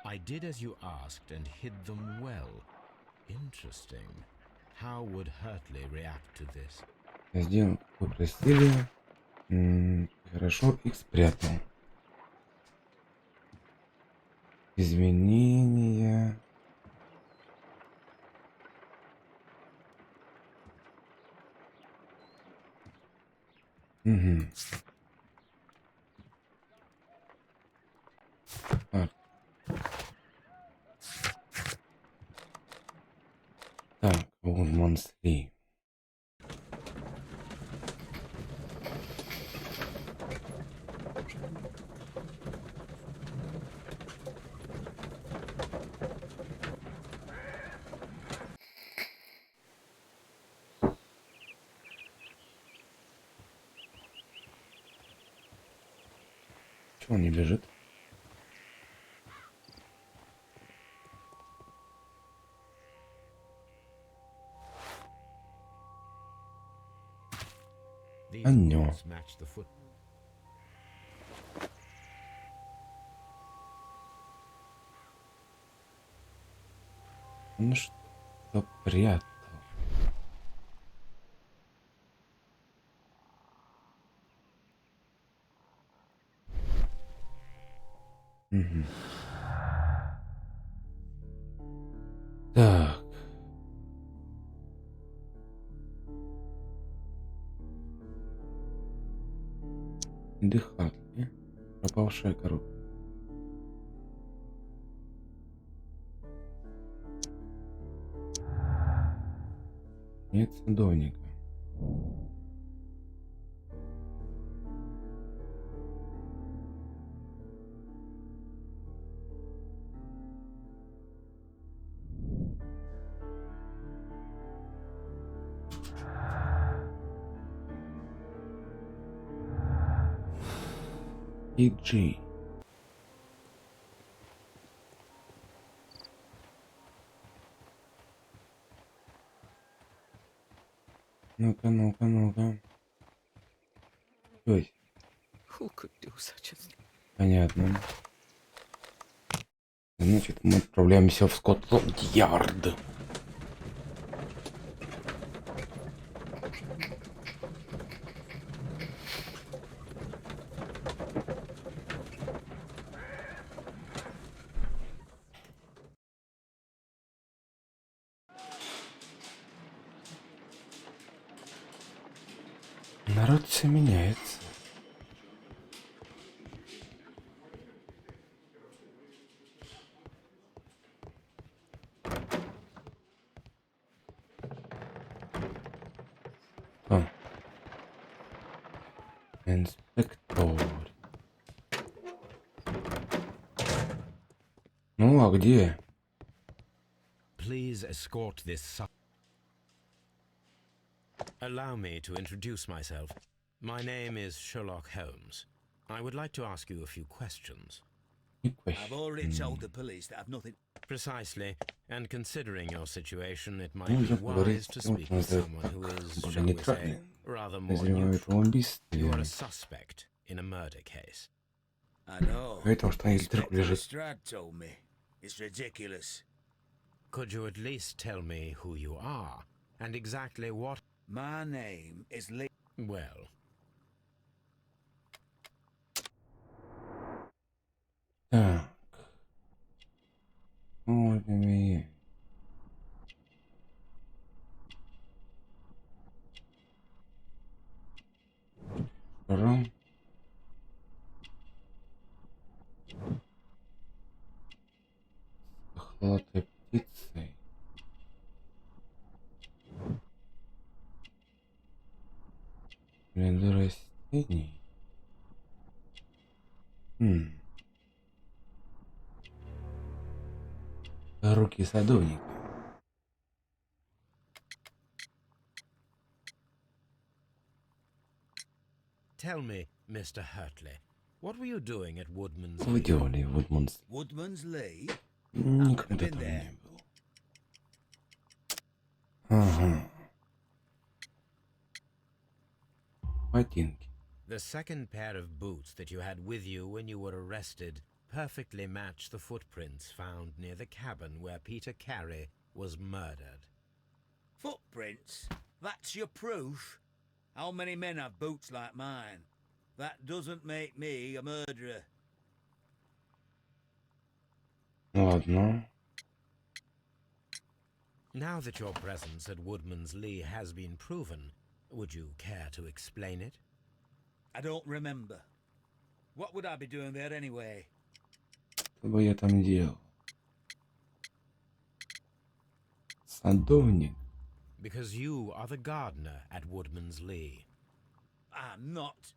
I did as you asked and hid them well. Interesting. How would Hurtley react to this?
Я сделал, как вы просили. Хорошо, их спрятал. Изменения. Угу. Так, Монсли. Чего он не бежит?
These
Анё.
boots match the foot.
Он что прятал. Угу. Так. Дыхатли. Пропавшая коробка. Нет садовника. PG. Ну-ка, ну-ка, ну-ка. Ой,
Who could do such a thing?
понятно. Значит, мы отправляемся в Скотланд-Ярд. Народ все меняется. О. Инспектор. Ну, а где?
Please escort this. Allow me to introduce myself. My name is Sherlock Holmes. I would like to ask you a few questions.
I've already told the police that I've nothing.
Precisely, and considering your situation, it might
Ну,
be
я
wise
поговорить
to
с тем,
speak
кто
with
это
someone who is,
более
shall we say,
нейтральный.
rather more
Подозревают в
neutral.
убийстве.
You are a suspect in a murder case.
I know.
Поэтому что Ильтырк
Inspector
лежит.
Lestrade told me. It's ridiculous.
Could you at least tell me who you are, and exactly what...
My name is Lee.
Well,
Так. Вот и Ром. Охлатой птицей. Ряды растений. Руки садовника.
tell me, Mr. Hurtley, what were you doing at Woodman's
Вы
Lee?
делали Woodman's.
Woodman's Lee?
Никогда
been
там
there.
не был. Ага. Ботинки.
The second pair of boots that you had with you when you were arrested perfectly match the footprints found near the cabin where Peter Carey was murdered.
Footprints? That's your proof? How many men have boots like mine? That doesn't make me a murderer.
Ладно.
Now that your presence at Woodman's Lee has been proven, would you care to explain it?
I don't remember. What would I be doing there anyway?
Что бы я там делал? Садовник.
Because you are the gardener at Woodman's Lee.
I'm not.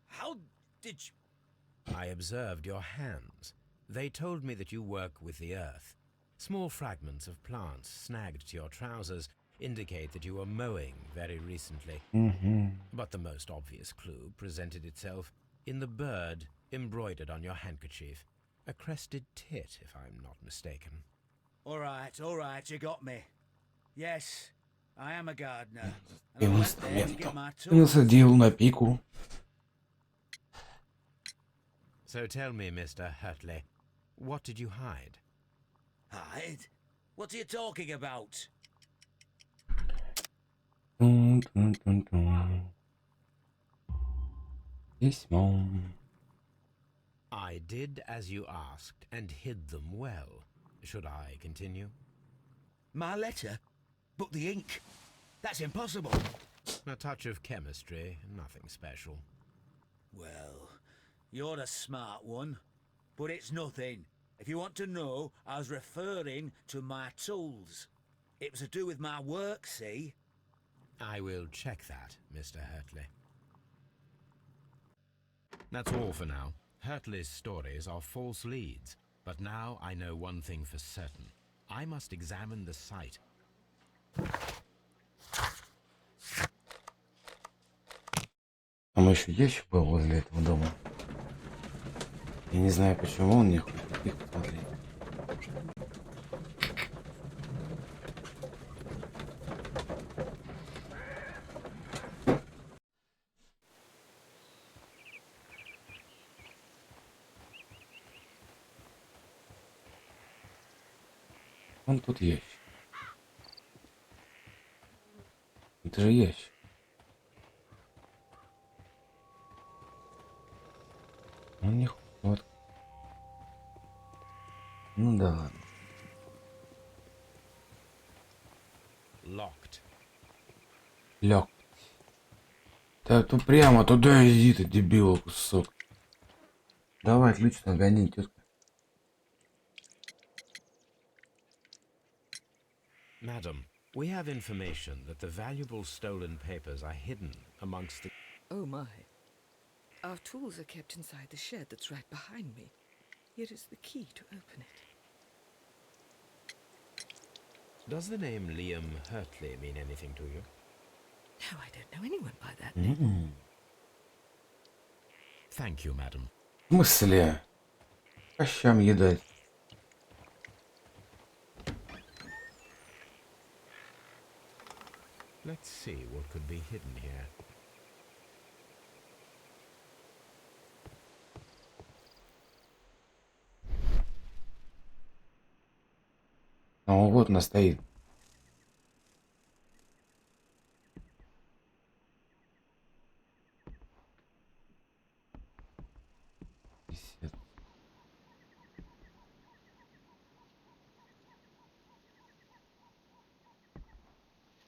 How did you...
I observed your hands. They told me that you work with the earth. Small fragments of plants snagged to your trousers indicate that you were mowing very recently. But the most obvious clue presented itself in the bird embroidered on your handkerchief. A crested tit, if I'm not mistaken.
All right, you got me. Yes, I am a gardener.
И
And I went there to
инструментом.
get my
И
tools.
насадил на пику.
So tell me, Mr. Hurtley, what did you hide?
Hide? What are you talking about?
Тун-тун-тун-тун. Письмо.
I did as you asked and hid them well. Should I continue?
My letter? But the ink? That's impossible.
A touch of chemistry, nothing special.
Well, you're a smart one. But it's nothing. If you want to know, I was referring to my tools. It was to do with my work, see?
I will check that, Mr. Hurtley. That's all for now. Hurtley's stories are false leads, but now I know one thing for certain. I must examine the site.
Там еще ящик был возле этого дома. Я не знаю, почему он не хочет их посмотреть. Вон тут ящик. Это же ящик. Он не хочет. Ну да ладно.
Locked.
Лёг. Да тут прямо туда иди ты, дебила, кусок. Давай ключ нагони, тетка.
Madam, we have information that the valuable stolen papers are hidden amongst the...
Oh my. Our tools are kept inside the shed that's right behind me. Here is the key to open it.
Does the name Liam Hurtley mean anything to you?
No, I don't know anyone by that name.
Thank you, madam.
В смысле? По щам едать.
Let's see what could be hidden here.
Ну вот она стоит.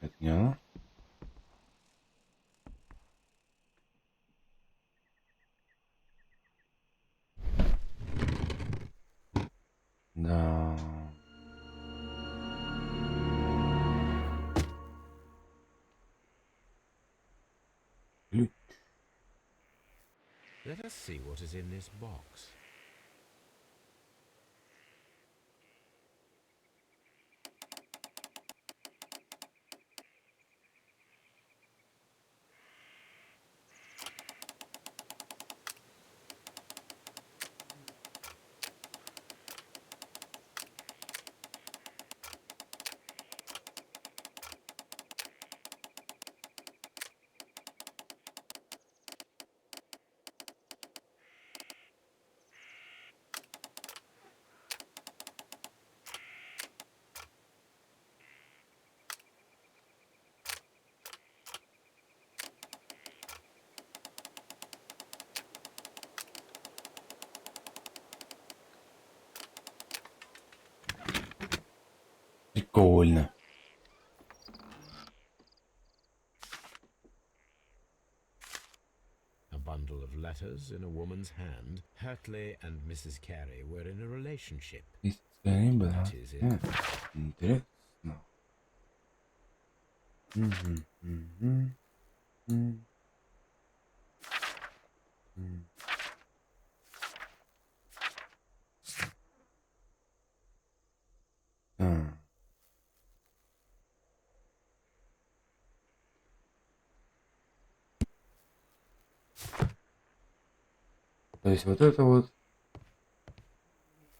Это не оно? Да. Ключ.
Let us see what is in this box.
Прикольно.
A bundle of letters in a woman's hand. Hurtley and Mrs. Carey were in a relationship. That is it.
Интересно. Мгм, мгм, м. М. А. То есть вот это вот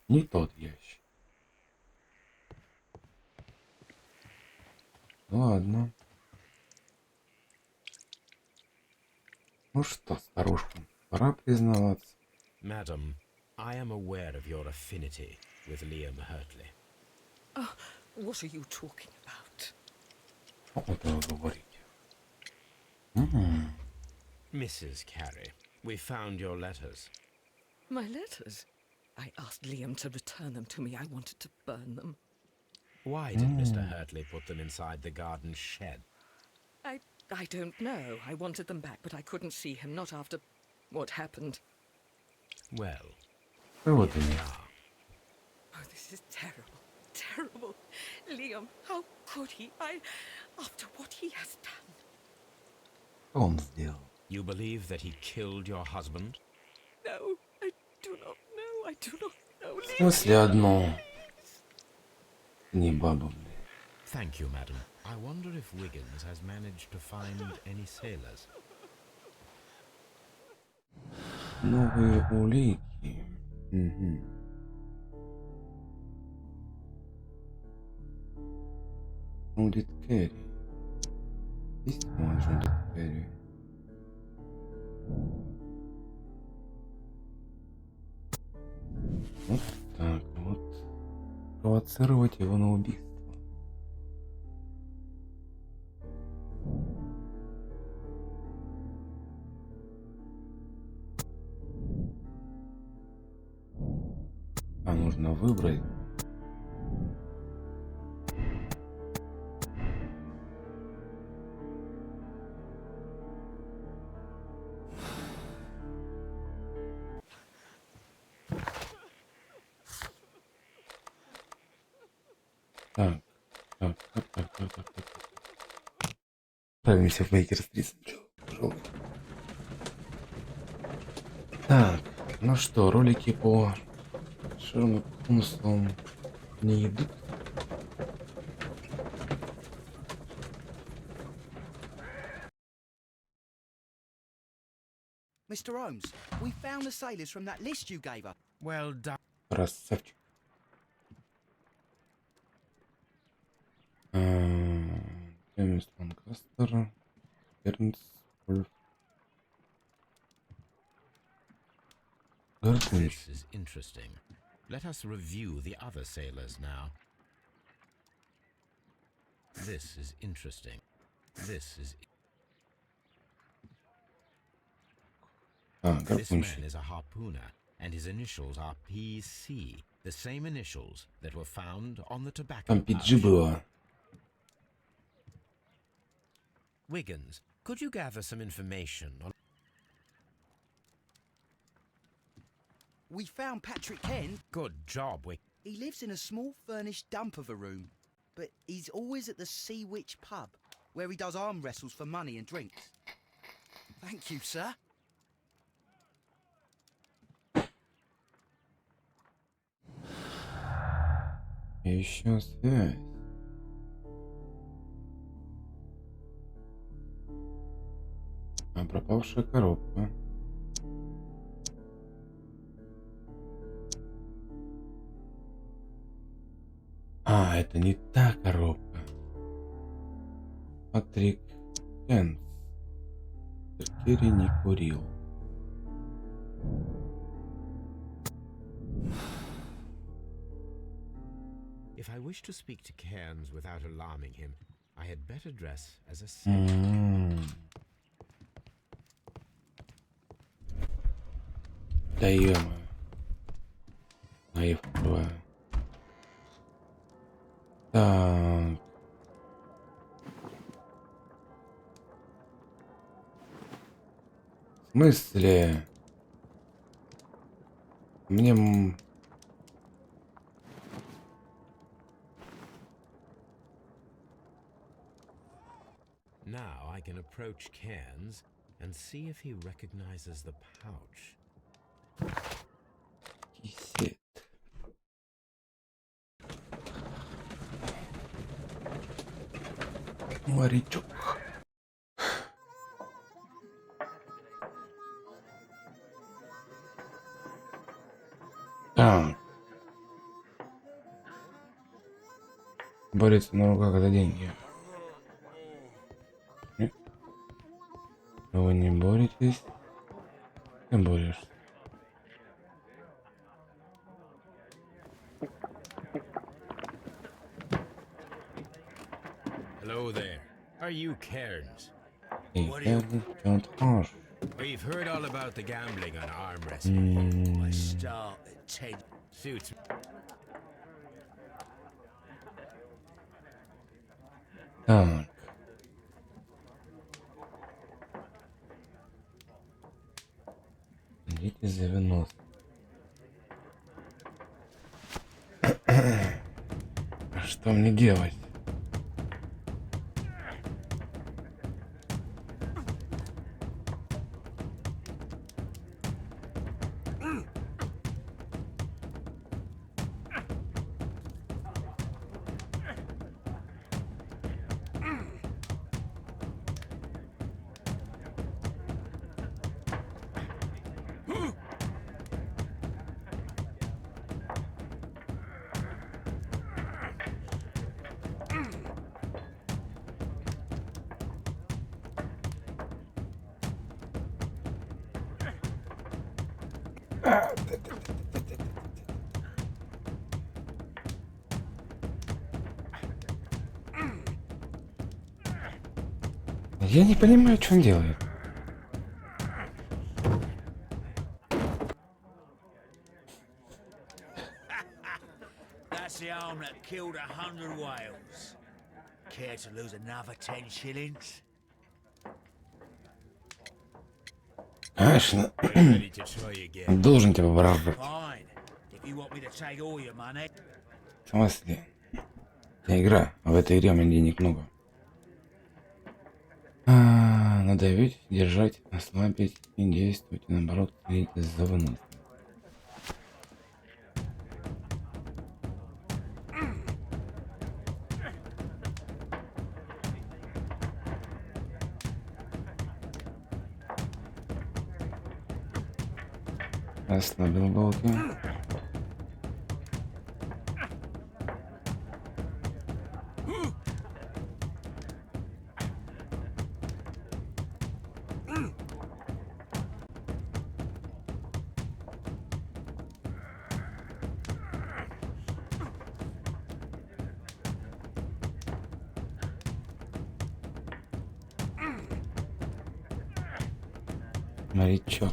не тот ящик. Ладно. Ну что, старушка, пора признаваться.
Madam, I am aware of your affinity with Liam Hurtley.
Oh, what are you talking about?
Что вы говорите? М.
Mrs. Carey, we found your letters.
My letters? I asked Liam to return them to me. I wanted to burn them.
Why did Mr. Hurtley put them inside the garden shed?
I don't know. I wanted them back, but I couldn't see him, not after what happened.
Well,
Вот
here
они.
we are.
Oh, this is terrible. Terrible. Liam, how could he? After what he has done.
Что он сделал?
You believe that he killed your husband?
No, I do not know. I do not know.
В смысле одно? Не баба, блядь.
Thank you, madam. I wonder if Wiggins has managed to find any sailors.
Новые улики. Угу. Жюдит Керри. Есть мой Жюдит Керри? Вот так вот. Провоцировать его на убийство. А нужно выбрать. Так. Отправимся в Бейкер-стрит сначала. Так, ну что, ролики по Шерлоку Холмсу не идут.
Mr. Holmes, we found the sailors from that list you gave us.
Well done.
Красавчик. Джеймс Ланкастер, Эрнст Вольф.
This is interesting. Let us review the other sailors now. This is interesting. This is... This man is a harpooner, and his initials are PC, the same initials that were found on the tobacco
Там PG
pouch.
было.
Wiggins, could you gather some information on...
We found Patrick Kent.
Good job, Wiggins.
He lives in a small furnished dump of a room, but he's always at the Sea Witch pub, where he does arm wrestles for money and drinks. Thank you, sir.
Еще связь. А пропавшая коробка. А, это не та коробка. Патрик Кенс. Керри не курил.
If I wish to speak to Cairns without alarming him, I had better dress as a sailor.
Да ё-моё. Наив открываю. Так. В смысле? Мне...
Now I can approach Cairns and see if he recognizes the pouch.
Кисет. Морячок. Так. Борется на руках за деньги. Нет? Вы не боретесь? Ты борешься.
Hello there. Are you Cairns?
Эй, я чем отхожу.
We've heard all about the gambling on arm wrestling.
I start at 10.
Suits me.
Так. Идите за вино. Что мне делать? Я не понимаю, что он делает.
That's the arm that killed 100 whales. Care to lose another 10 shillings?
Конечно.
Ready to try again.
Должен тебя воровать.
Fine. If you want me to take all your money.
В смысле? Это игра, а в этой игре у меня денег много. Надавить, держать, ослабить и действовать, и наоборот, следить за выносом. Ослабил болты. Морячок.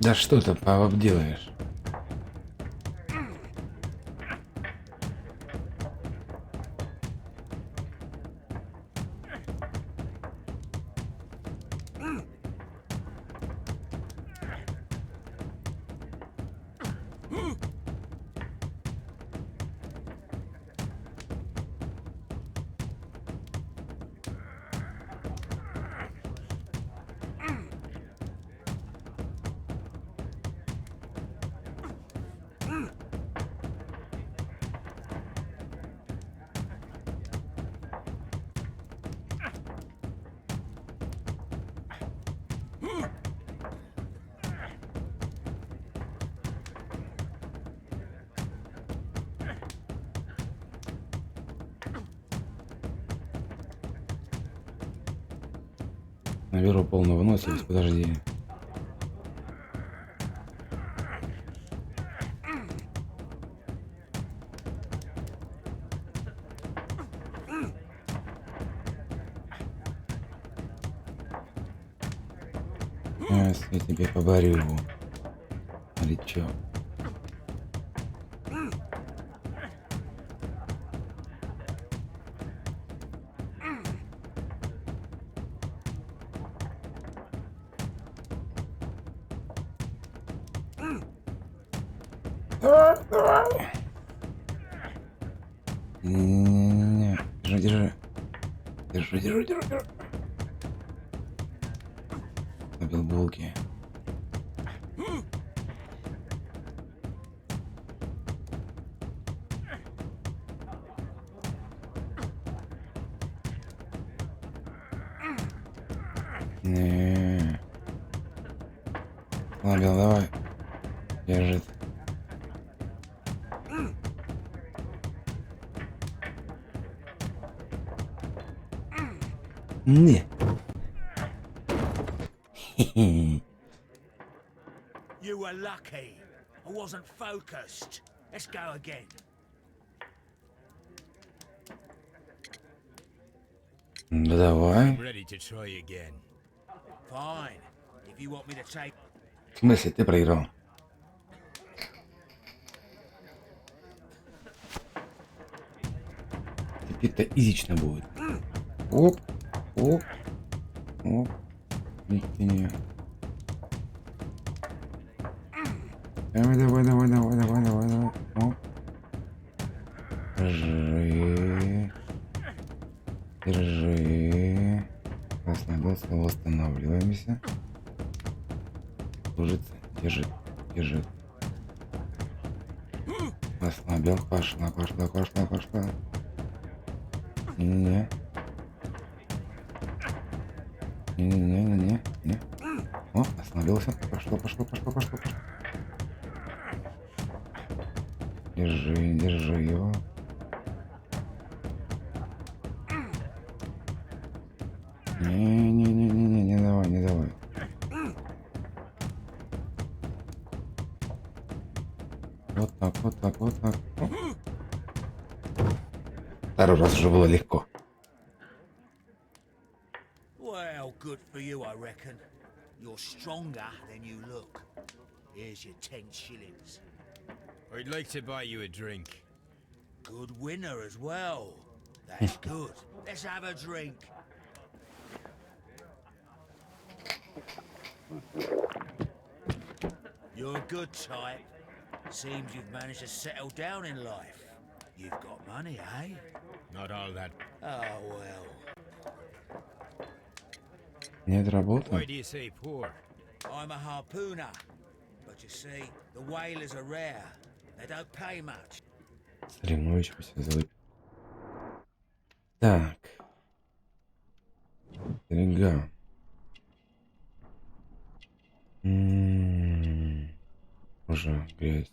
Да что ты, пап, делаешь? Наберу полную выносливость, подожди. Сейчас я тебе поборю, морячок. Давай. Не-не-не. Держи. Держи. Набил булки. Не. Набил, давай. Держит. Не.
You were lucky. I wasn't focused. Let's go again.
Да давай.
Ready to try again.
Fine. If you want me to take.
В смысле, ты проиграл? Теперь-то изично будет. Оп. Не. Давай. Оп. Держи. Расслабился, восстанавливаемся. Кружится. Держит. Ослабил. Пошла. Не. Остановился. Пошло. Держи его. Не давай. Вот так. Второй раз уже было легко.
Well, good for you, I reckon. You're stronger than you look. Here's your 10 shillings.
I'd like to buy you a drink.
Good winner as well. That's good. Let's have a drink. You're a good type. Seems you've managed to settle down in life. You've got money, eh?
Not all that.
Oh, well.
Нет работы.
Why do you say poor?
I'm a harpooner. But you see, the whalers are rare. They don't pay much.
Соревнующийся за выпивку. Так. Серега. Уже грязь.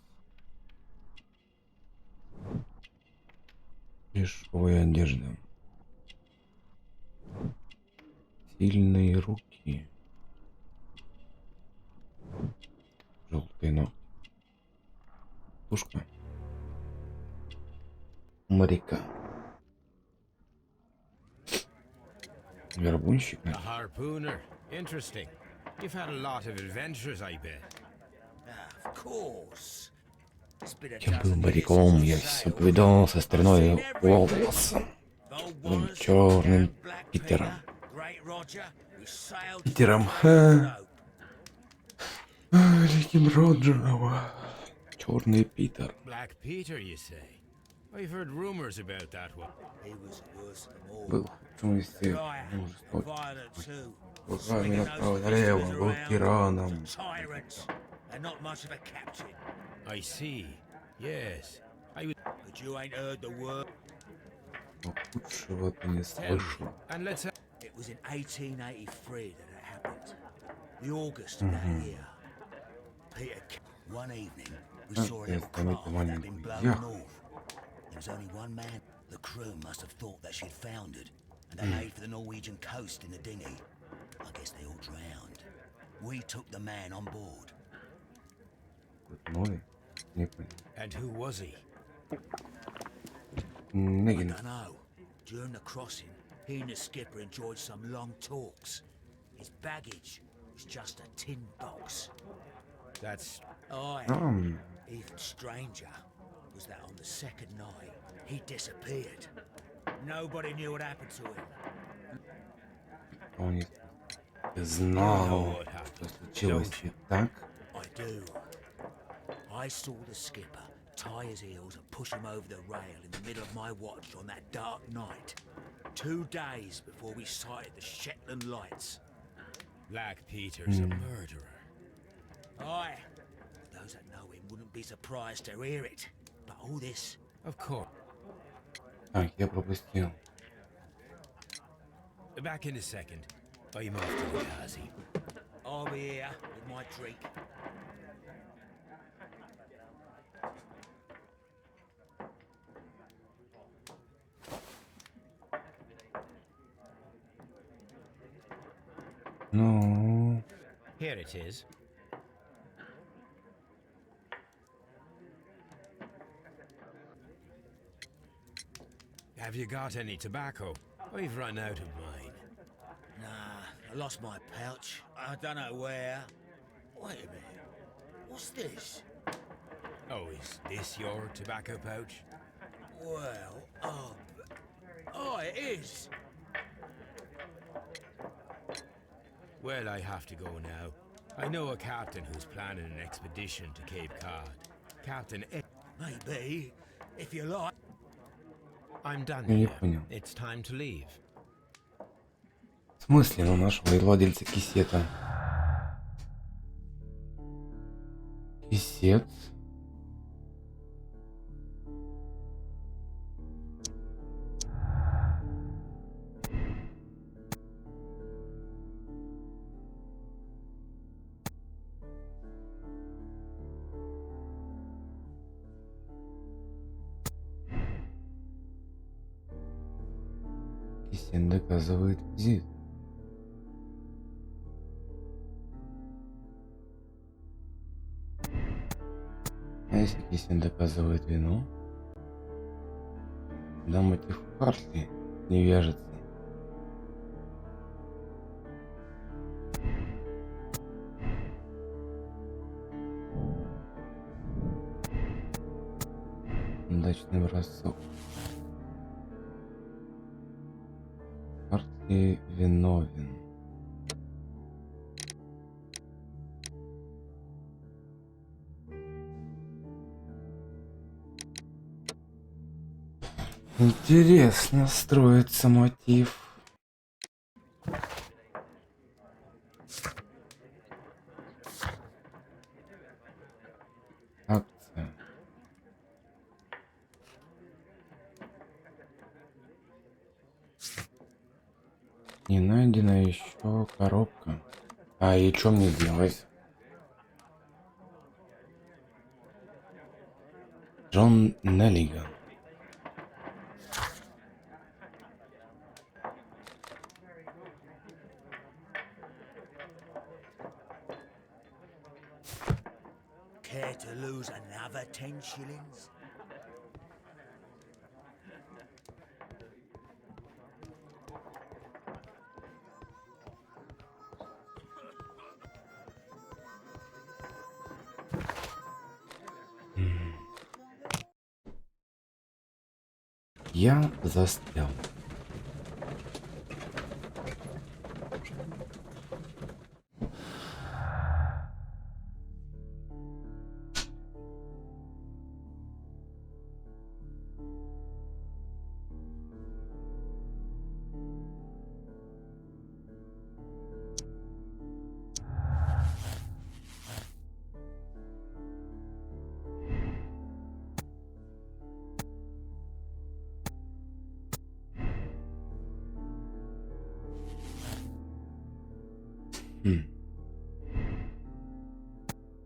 Дешевая одежда. Сильные руки. Желтые ногти. Пушка. Моряка. Вербунщик.
A harpooner. Interesting. You've had a lot of adventures, I bet.
Of course. It's been a
Кем был
dozen years
моряком,
since
я
I
все
sailed.
повидал со стариной
I've seen
Уоллесом.
Old
Таким
Wallace,
черным
Black
Питером.
Peter, Great Roger, we sailed
Питером.
to Cape
Великим Роджером. Черный Питер.
Black Peter, you say? I've heard rumors about that one.
He was worse than them all.
Был худшим из всех.
Dry and
Жестокий.
violent too.
Руками
Swinging
направо
those
налево.
pistols
Был
around.
тираном.
Tyrants, and not much of a captain.
I see. Yes. I was.
But you ain't heard the word.
Но худшего ты не
Tell me.
слышал.
And let's.
It was in 1883 that it happened. The August of that year. Peter, one evening, we saw a
я
little
заметил
craft that had
маленькую
been blown
яхту.
north. There was only one man. The crew must have thought that she'd foundered, and they made for the Norwegian coast in the dinghy. I guess they all drowned. We took the man on board.
Мой? Не понял.
And who was he?
I
Негин.
don't know. During the crossing, he and the skipper enjoyed some long talks. His baggage was just a tin box.
That's.
Aye.
Там.
Even stranger was that on the second night, he disappeared. Nobody knew what happened to him.
Он не
You know
знал,
what happened,
что случилось.
don't you?
Так?
I do. I saw the skipper tie his heels and push him over the rail in the middle of my watch on that dark night. 2 days before we sighted the Shetland lights.
Black Peter's a murderer.
Aye. Those that know him wouldn't be surprised to hear it. But all this,
Of course.
Так, я пропустил.
Back in a second. I'm off to the Kazi.
I'll be here with my drink.
Ну,
Here it is. Have you got any tobacco? I've run out of mine.
Nah, I lost my pouch. I don't know where. Wait a minute. What's this?
Oh, is this your tobacco pouch?
Well, oh, it is.
Well, I have to go now. I know a captain who's planning an expedition to Cape Cod. Captain
Maybe, if you like.
I'm done
я не
here.
понял.
It's time to leave.
В смысле, ну нашего владельца кисета? Кисет? Кисень доказывает визит. А если кисень доказывает вину, да мотив Харли не вяжется. Удачный бросок. Харли виновен. Интересно строится мотив. Акция. Не найдена еще коробка. А и что мне делать? Джон Неллиган.
Care to lose another 10 shillings?
Я застрял.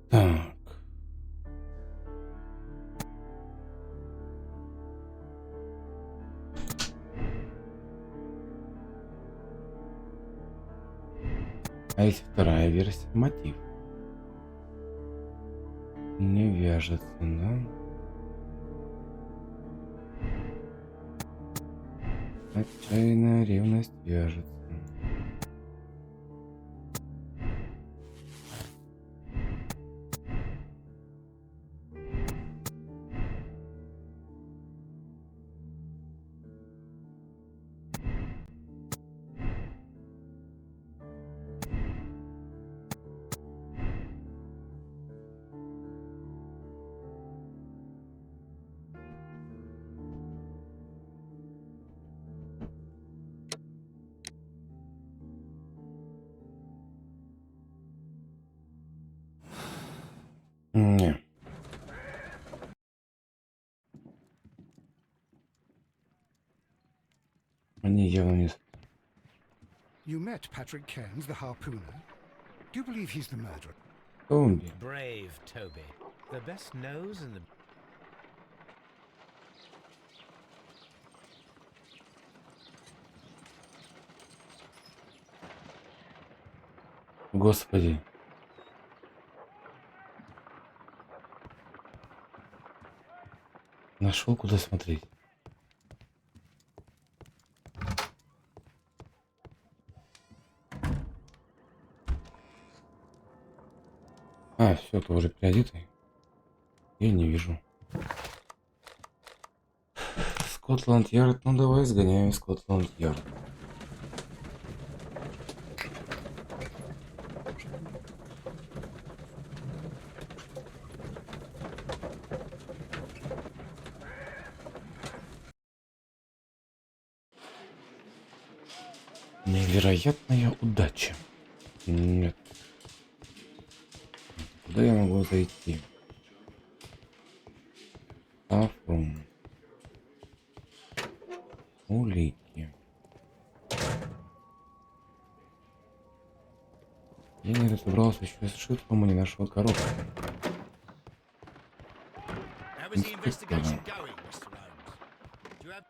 Так. А если вторая версия, мотив не вяжется, да? Отчаянная ревность вяжется. Не. Они явно не...
You met Patrick Cairns, the harpooner. Do you believe he's the murderer?
Зомби.
Brave Toby. The best nose in the...
Господи. Нашел, куда смотреть. А, все, ты уже переодетый. Я не вижу. Скотланд-Ярд, ну давай сгоняем в Скотланд-Ярд. Невероятная удача. Нет. Куда я могу зайти? Афрум. Улики. Я не разобрался еще с шифром и не нашел коробку.
How is the investigation going, Mr. Holmes? Do you have...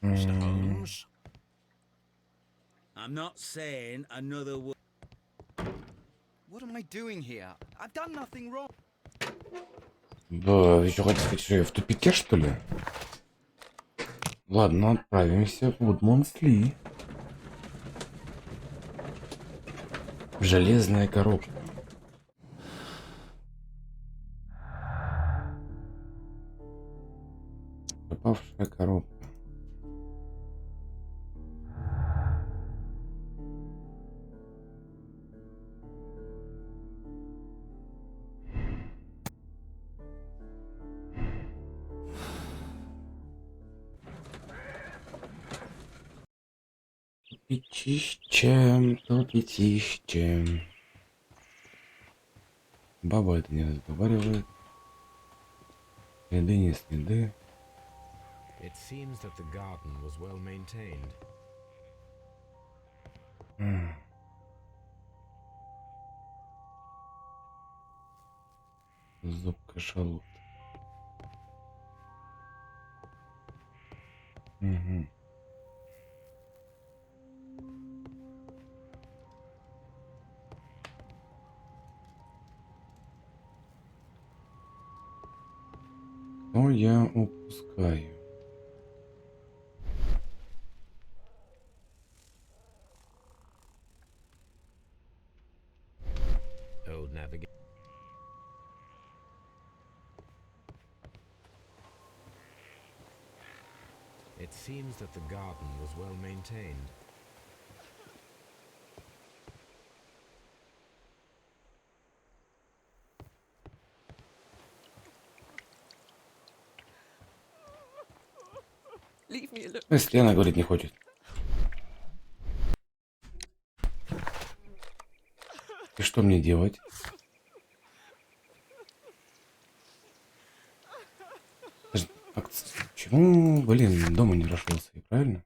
Mr. Holmes?
I'm not saying another word.
What am I doing here? I've done nothing wrong.
Да, еще хотите сказать, что я в тупике, что ли? Ладно, отправимся в Вудмонсли. Железная коробка. Пропавшая коробка. Тупичище. Баба это не разговаривает. Следы, не следы.
It seems that the garden was well maintained.
Зуб кашалот. Угу. Что я упускаю?
Old navigation. It seems that the garden was well maintained.
Leave me alone.
Если она говорит, не хочет. И что мне делать? Почему, блин, дома не нашелся, правильно?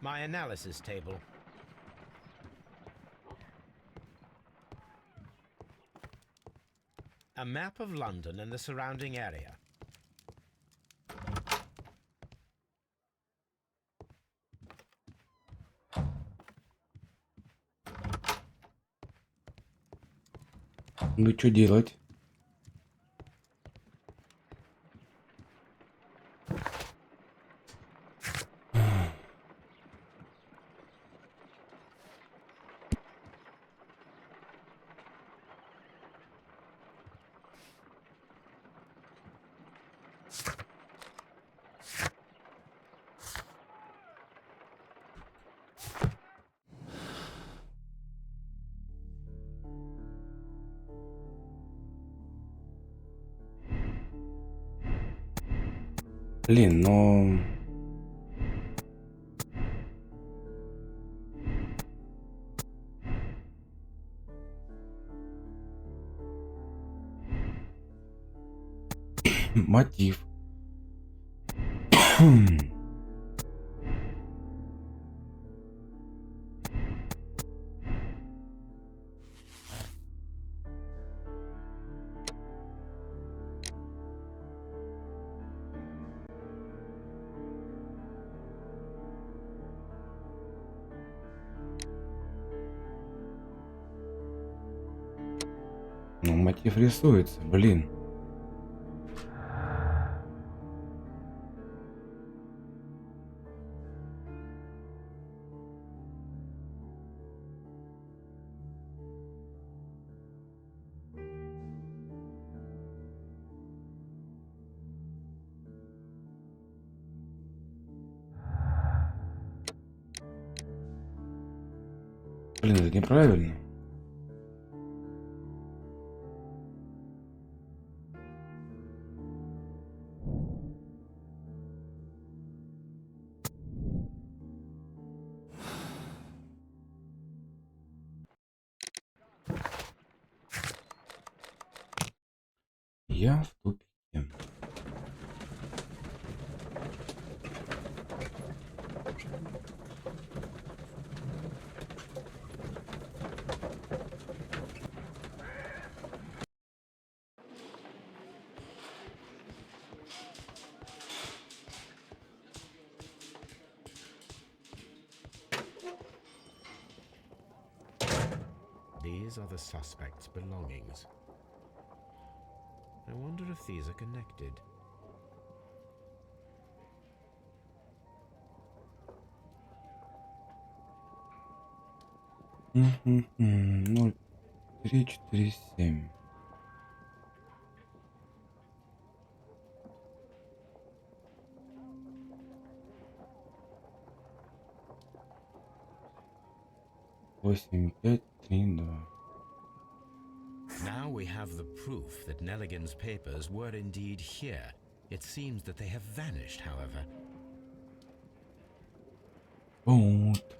My analysis table. A map of London and the surrounding area.
Ну что делать? Блин, но... Мотив. Ну, мотив рисуется, блин. Блин, это неправильно. Я в тупике.
These are the suspect's belongings. I wonder if these are connected.
Ноль 347. Восемь пять три два.
Now we have the proof that Nelligan's papers were indeed here. It seems that they have vanished, however.
Вот.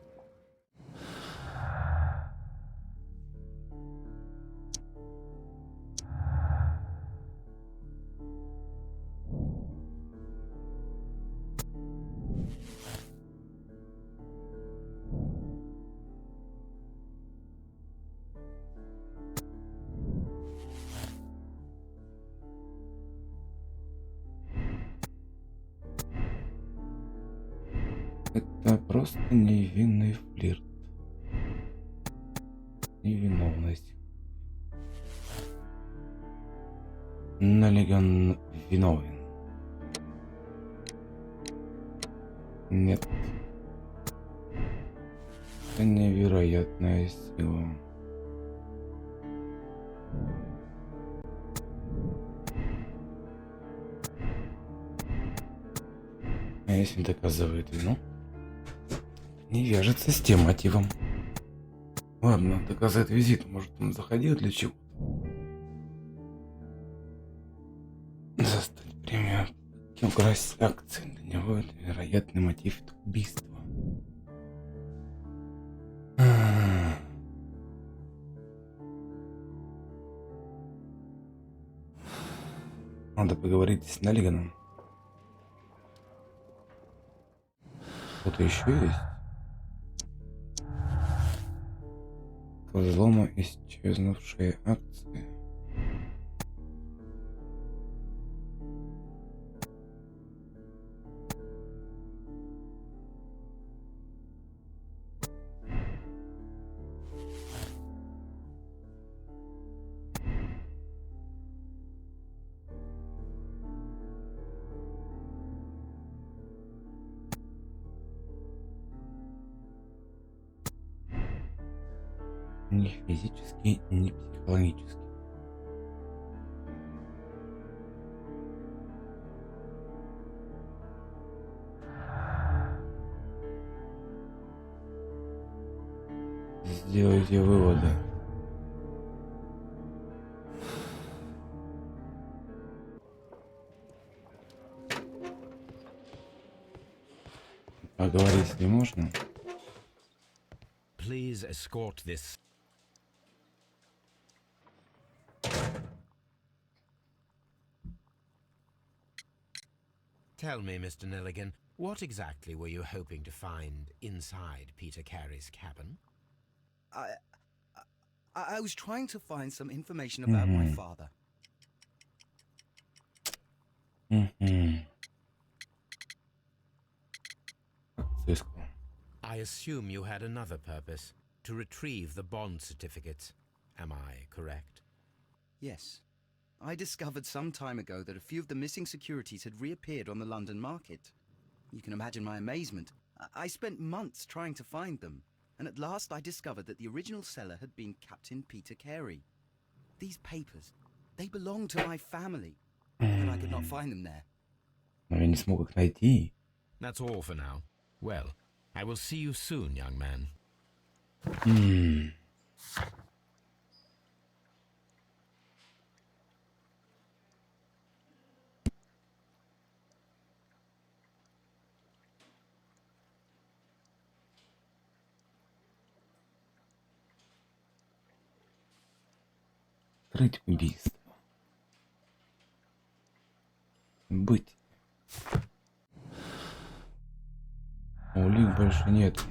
Это просто невинный флирт. Невиновность. Налиган виновен. Нет. Это невероятная сила. А если доказывает вину, не вяжется с тем мотивом. Ладно, доказывает визит. Может, он заходил для чего-то? Застать премию и украсть акции. Для него это вероятный мотив убийства. Надо поговорить с Наллиганом. Кто-то еще есть? К взлому исчезнувшие акции. Ни физически, ни психологически. Сделайте выводы. Поговорить с ним можно?
Please escort this. Tell me, Mr. Nelligan, what exactly were you hoping to find inside Peter Carey's cabin?
I was trying to find some information about my father.
I assume you had another purpose, to retrieve the bond certificates. Am I correct?
Yes. I discovered some time ago that a few of the missing securities had reappeared on the London market. You can imagine my amazement. I spent months trying to find them, and at last I discovered that the original seller had been Captain Peter Carey. These papers, they belong to my family, but I could not find them there.
Но я не смог их найти.
That's all for now. Well, I will see you soon, young man.
Раскрыть убийство. события. Улик больше нет.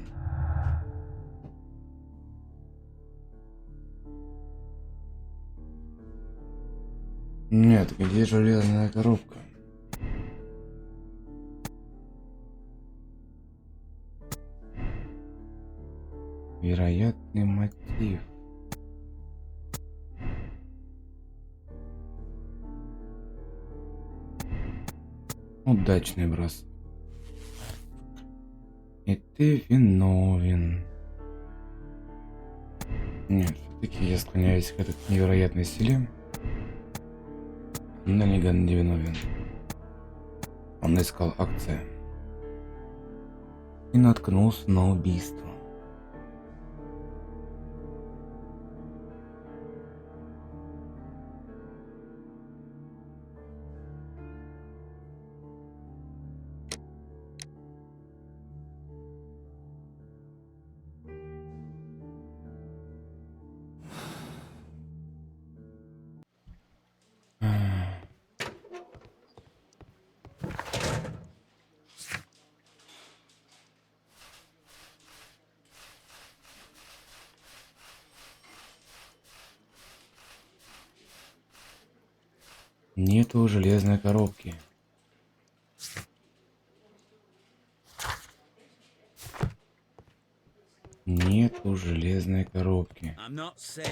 Нет, где железная коробка? Вероятный мотив. Удачный брос. И ты виновен. Нет, все-таки я склоняюсь к этой невероятной силе. Но Ниган не виновен. Он искал акции и наткнулся на убийство. Нету железной коробки. Нету железной коробки.
I'm not saying.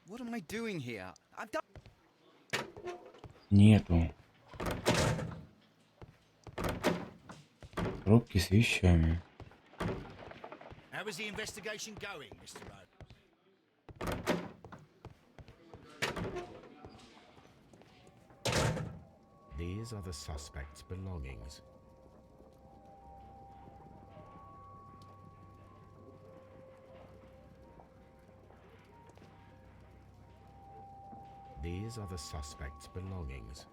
What am I doing here? I've done.
Нету коробки с вещами.
How is the investigation going, Mr. Rhodes?
These are the suspect's belongings. These are the suspect's belongings.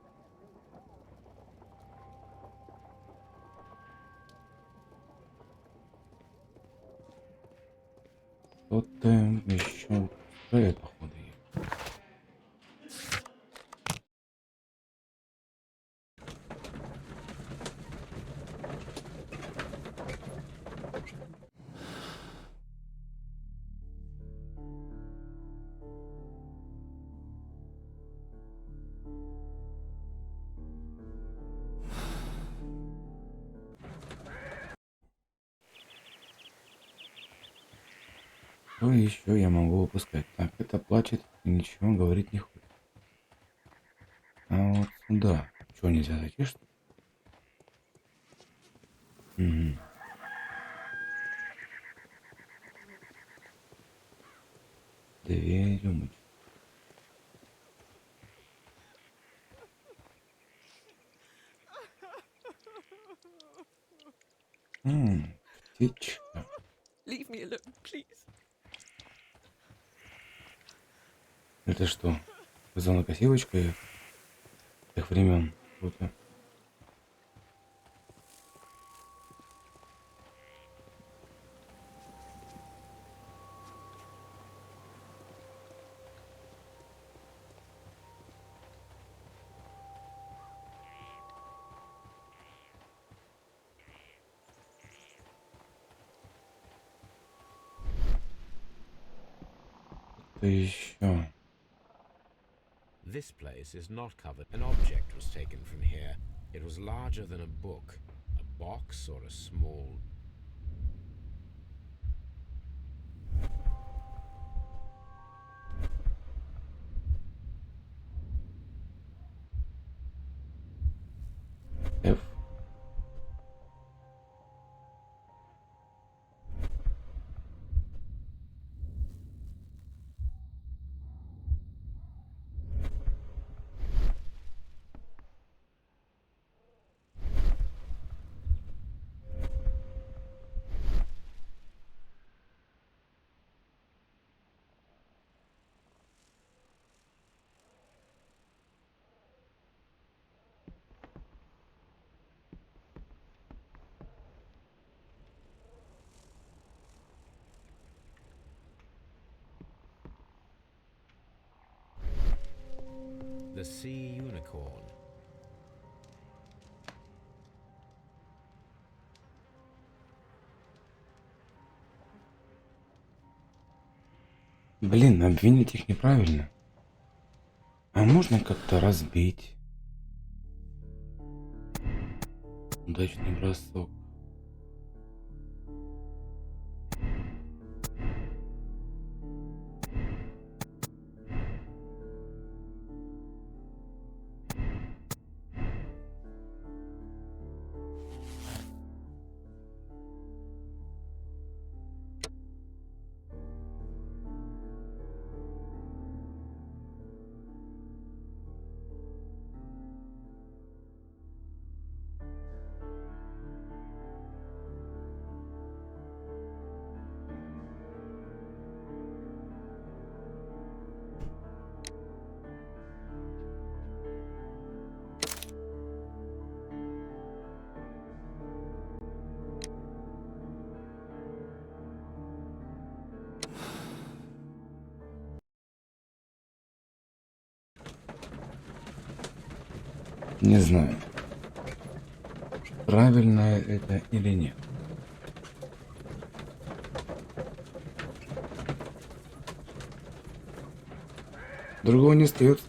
Кто-то еще стоит, походу. Что еще я могу выпускать? Так, это плачет и ничего говорить не хочет. А вот сюда. Что, нельзя зайти, что ли? Угу. Две рюмочки. Птичка.
Leave me alone, please.
Это что? Зона-косилочка тех времен. Круто. Что еще?
This place is not covered. An object was taken from here. It was larger than a book, a box or a small...
F.
The sea unicorn.
Блин, обвинить их неправильно. А можно как-то разбить? Удачный бросок. Не знаю, правильно это или нет. Другого не остается.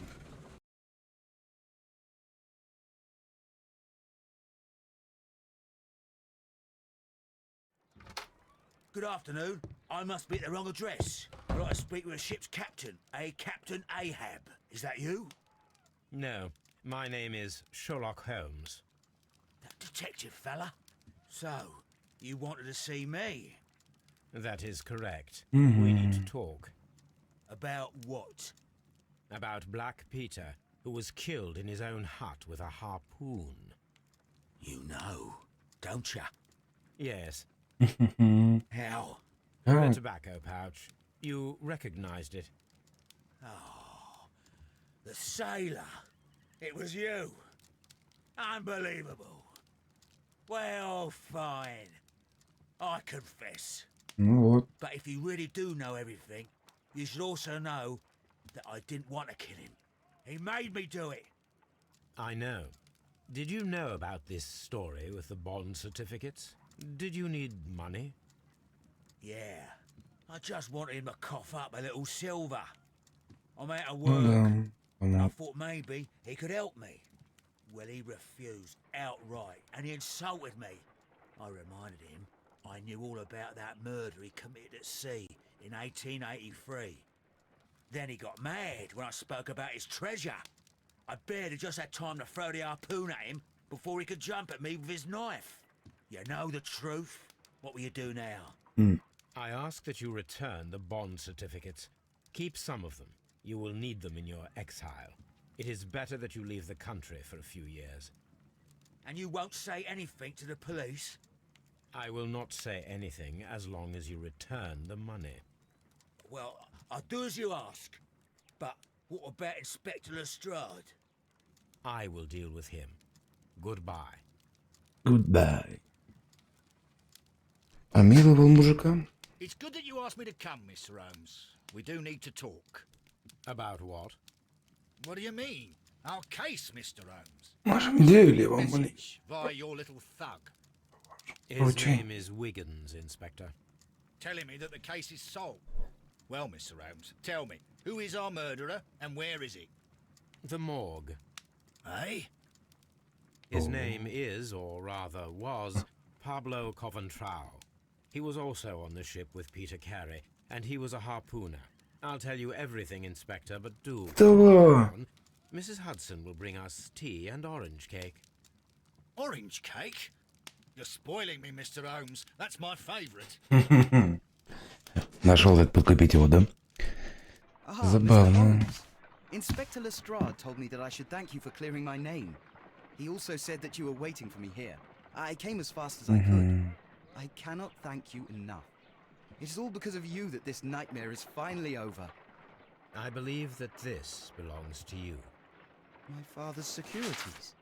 Good afternoon. I must be at the wrong address. I'd like to speak with a ship's captain, a Captain Ahab. Is that you?
No, my name is Sherlock Holmes.
That detective fella? So, you wanted to see me?
That is correct. We need to talk.
About what?
About Black Peter, who was killed in his own hut with a harpoon.
You know, don't ya?
Yes.
How?
A tobacco pouch. You recognized it.
Oh, the sailor. It was you. Unbelievable. Well, fine. I confess.
Ну вот.
But if you really do know everything, you should also know that I didn't want to kill him. He made me do it.
I know. Did you know about this story with the bond certificates? Did you need money?
Yeah. I just wanted him to cough up a little silver. I'm out of
Ну
work.
да.
I
Ага.
thought maybe he could help me. Well, he refused outright, and he insulted me. I reminded him I knew all about that murder he committed at sea in 1883. Then he got mad when I spoke about his treasure. I barely just had time to throw the harpoon at him before he could jump at me with his knife. You know the truth. What will you do now?
I ask that you return the bond certificates. Keep some of them. You will need them in your exile. It is better that you leave the country for a few years.
And you won't say anything to the police?
I will not say anything as long as you return the money.
Well, I'll do as you ask. But what about Inspector Lestrade?
I will deal with him. Goodbye.
Goodbye. Помиловал мужика.
It's good that you asked me to come, Mr. Holmes. We do need to talk.
About what?
What do you mean? Our case, Mr. Holmes.
Можем деле вам
Message via your little thug,
His
Okay.
name is Wiggins, Inspector.
telling me that the case is solved. Well, Mr. Holmes, tell me, who is our murderer and where is he?
The morgue.
Eh?
His name is, or rather was, Pablo Coventrao. He was also on the ship with Peter Carey, and he was a harpooner. I'll tell you everything, Inspector, but do
Давай.
on. Mrs. Hudson will bring us tea and orange cake.
Orange cake? You're spoiling me, Mr. Holmes. That's my favourite.
Нашел как подкупить его, да?
Ah, Mr.
Забавно.
Holmes. Inspector Lestrade told me that I should thank you for clearing my name. He also said that you were waiting for me here. I came as fast as I could. I cannot thank you enough. It is all because of you that this nightmare is finally over.
I believe that this belongs to you.
My father's securities.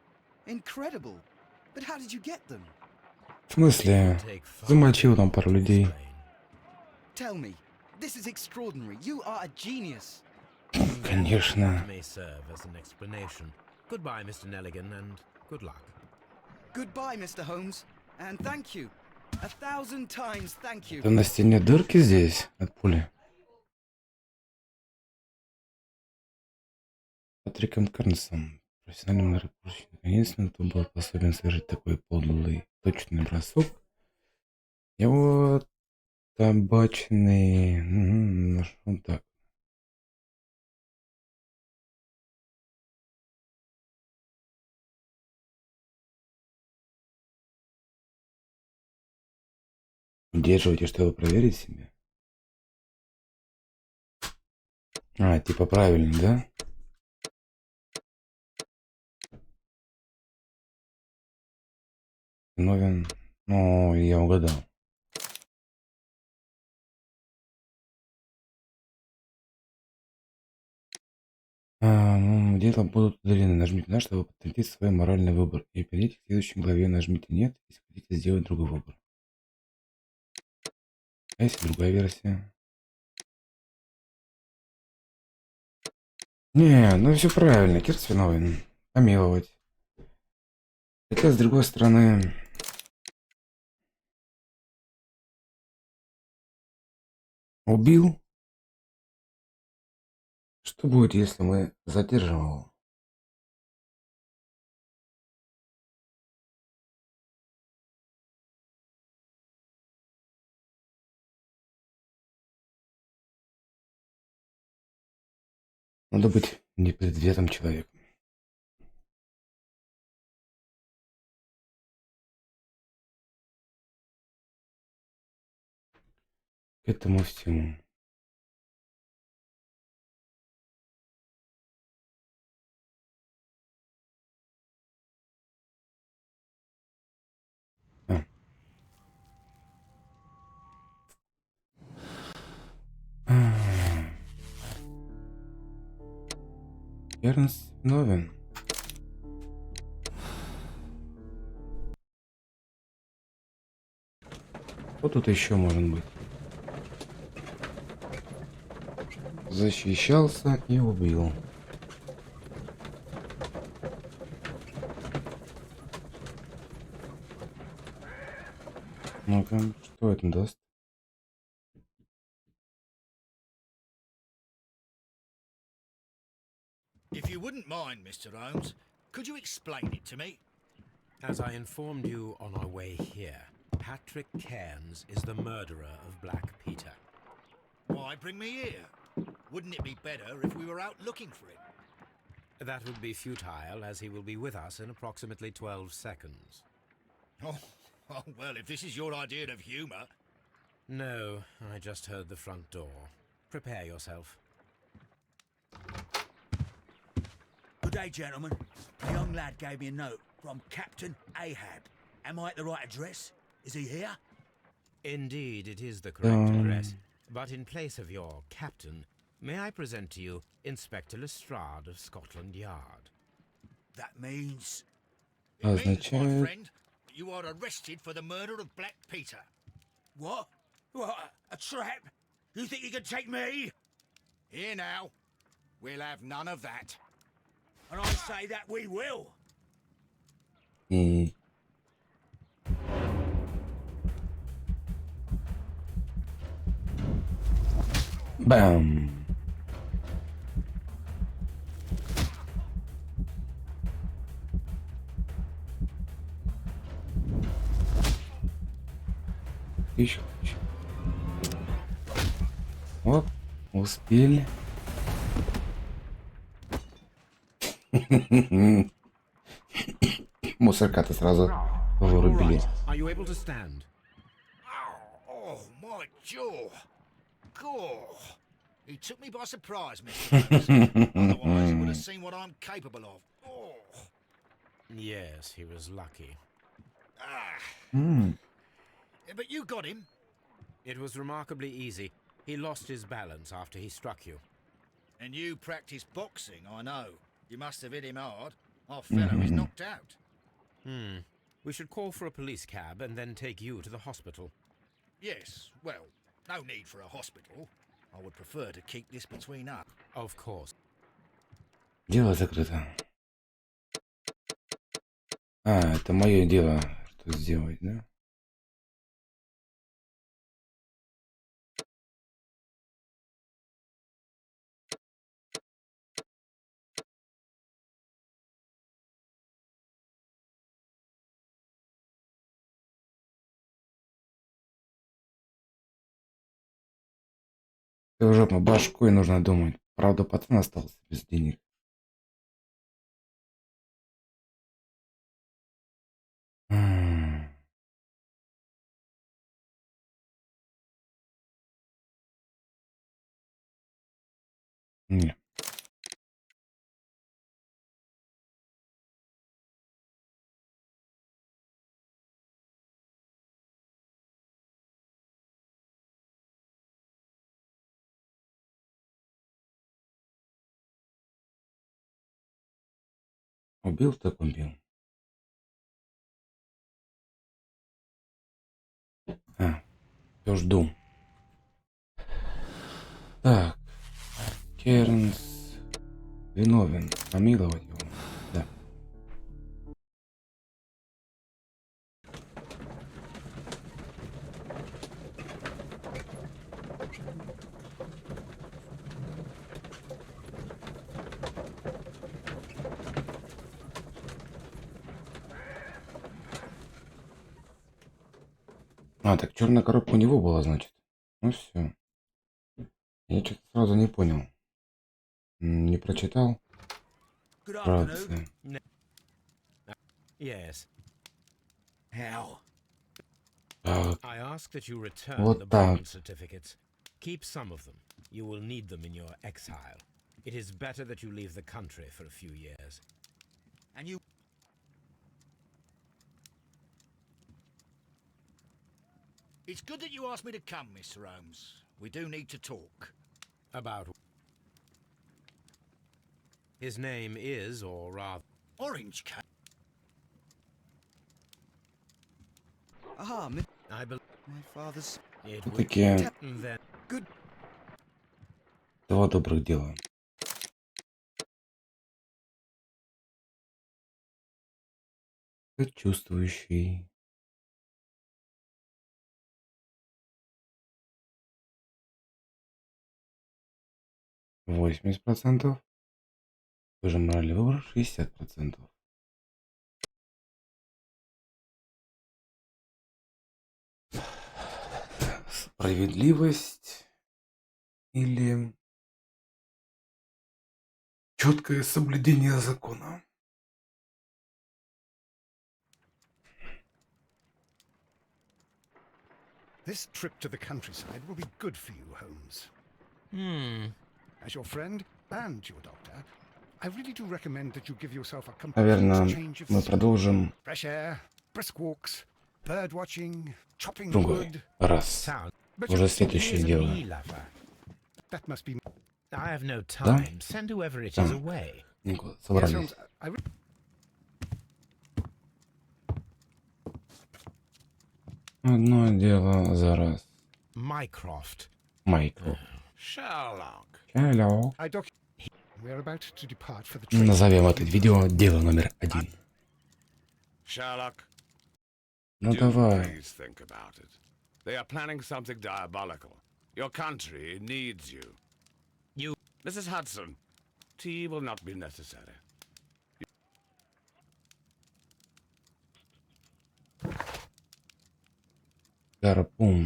Incredible. But how did you get them?
В смысле?
Take five
Замочил там пару
to
людей.
explain.
Tell me. This is extraordinary. You are a genius.
Конечно.
That may serve as an explanation. Goodbye, Mr. Nelligan, and good luck.
Goodbye, Mr. Holmes. And thank you. 1,000 times thank you.
Это на стене дырки здесь от пули? Патриком Карнсом, профессиональным мореплавателем. Наконец-то кто был способен совершить такой подлый, точный бросок. Его табачный... нашел так. Удерживайте, чтобы проверить себя. А, типа правильно, да? Новин. Ну, я угадал. Дело будут удалены. Нажмите «на», чтобы подтвердить свой моральный выбор. И перейдите к следующей главе. Нажмите «нет», если хотите сделать другой выбор. А если другая версия? Не, ну все правильно. Кирс виновен. Помиловать. Хотя, с другой стороны... Убил? Что будет, если мы задержим его? Надо быть непредвзятым человеком. К этому всему. А. Эрнст виновен. Что тут еще может быть? Защищался и убил. Ну-ка, что это даст?
If you wouldn't mind, Mr. Holmes, could you explain it to me?
As I informed you on our way here, Patrick Cairns is the murderer of Black Peter.
Why bring me here? Wouldn't it be better if we were out looking for him?
That would be futile, as he will be with us in approximately 12 seconds.
Oh, well, if this is your idea of humour...
No, I just heard the front door. Prepare yourself.
Good day, gentlemen. A young lad gave me a note from Captain Ahab. Am I at the right address? Is he here?
Indeed, it is the correct address. But in place of your captain, may I present to you Inspector Lestrade of Scotland Yard?
That means...
It means, my friend, you are arrested for the murder of Black Peter.
What? What? A trap? You think you can take me?
Here now. We'll have none of that.
And I say that we will.
Бам! Еще. Вот, успели. Мусорка-то сразу вырубили.
Are you able to stand?
Oh, my jaw. Gore. He took me by surprise, Mr. Holmes. Otherwise, he would have seen what I'm capable of. Oh.
Yes, he was lucky.
But you got him.
It was remarkably easy. He lost his balance after he struck you.
And you practice boxing, I know. You must have hit him hard. Our fellow is knocked out.
We should call for a police cab and then take you to the hospital.
Yes, well, no need for a hospital. I would prefer to keep this between us.
Of course.
Дело закрыто. А, это мое дело, что сделать, да? Ты уже по башку и нужно думать. Правда, пацан остался без денег. М. Не. Убил, так убил. Все жду. Так. Кернс виновен. Помиловать его. Да. Так черная коробка у него была, значит. Ну все. Я что-то сразу не понял. Не прочитал.
Good
Вкратце.
Yes.
How?
Так.
I ask that you return
Вот
the
так.
bond certificates. Keep some of them. You will need them in your exile. It is better that you leave the country for a few years.
And you...
It's good that you asked me to come, Mr. Holmes. We do need to talk.
About... His name is, or rather...
Orange cake.
Aha,
I believe
my father's...
it
Вот
would...
такие
Then...
два добрых дела. Сочувствующий. — 80%. Вы же моральный выбор 60%. Справедливость или четкое соблюдение закона.
This trip to the countryside will be good for you, Holmes.
Hmm.
As your friend and your doctor, I really do recommend that you give yourself a complete
Наверное,
change of
мы
scene.
продолжим
Fresh air, brisk walks, bird watching, chopping
другой
wood.
раз.
Sound.
But
Уже
you-
следующее
He is a
дело.
bee lover.
that must be...
I have no
Да?
time. Send whoever it is
Там.
away.
Никуда
Yes,
собрались.
Holmes, I re-
Одно дело за раз.
Mycroft.
Майкл.
Sherlock.
Hello.
I doc... We're about to depart for the train.
Назовем это видео дело номер 1.
Sherlock,
Ну
do
давай.
please think about it. They are planning something diabolical. Your country needs you.
You...
Mrs. Hudson, tea will not be necessary.
Гарпун.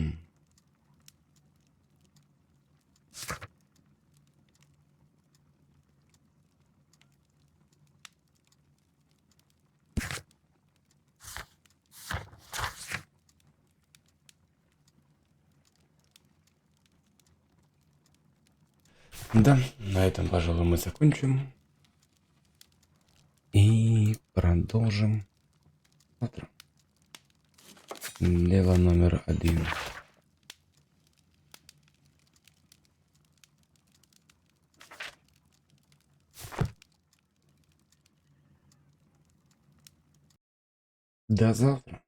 Да, на этом, пожалуй, мы закончим. И продолжим завтра. Дело номер 1. До завтра.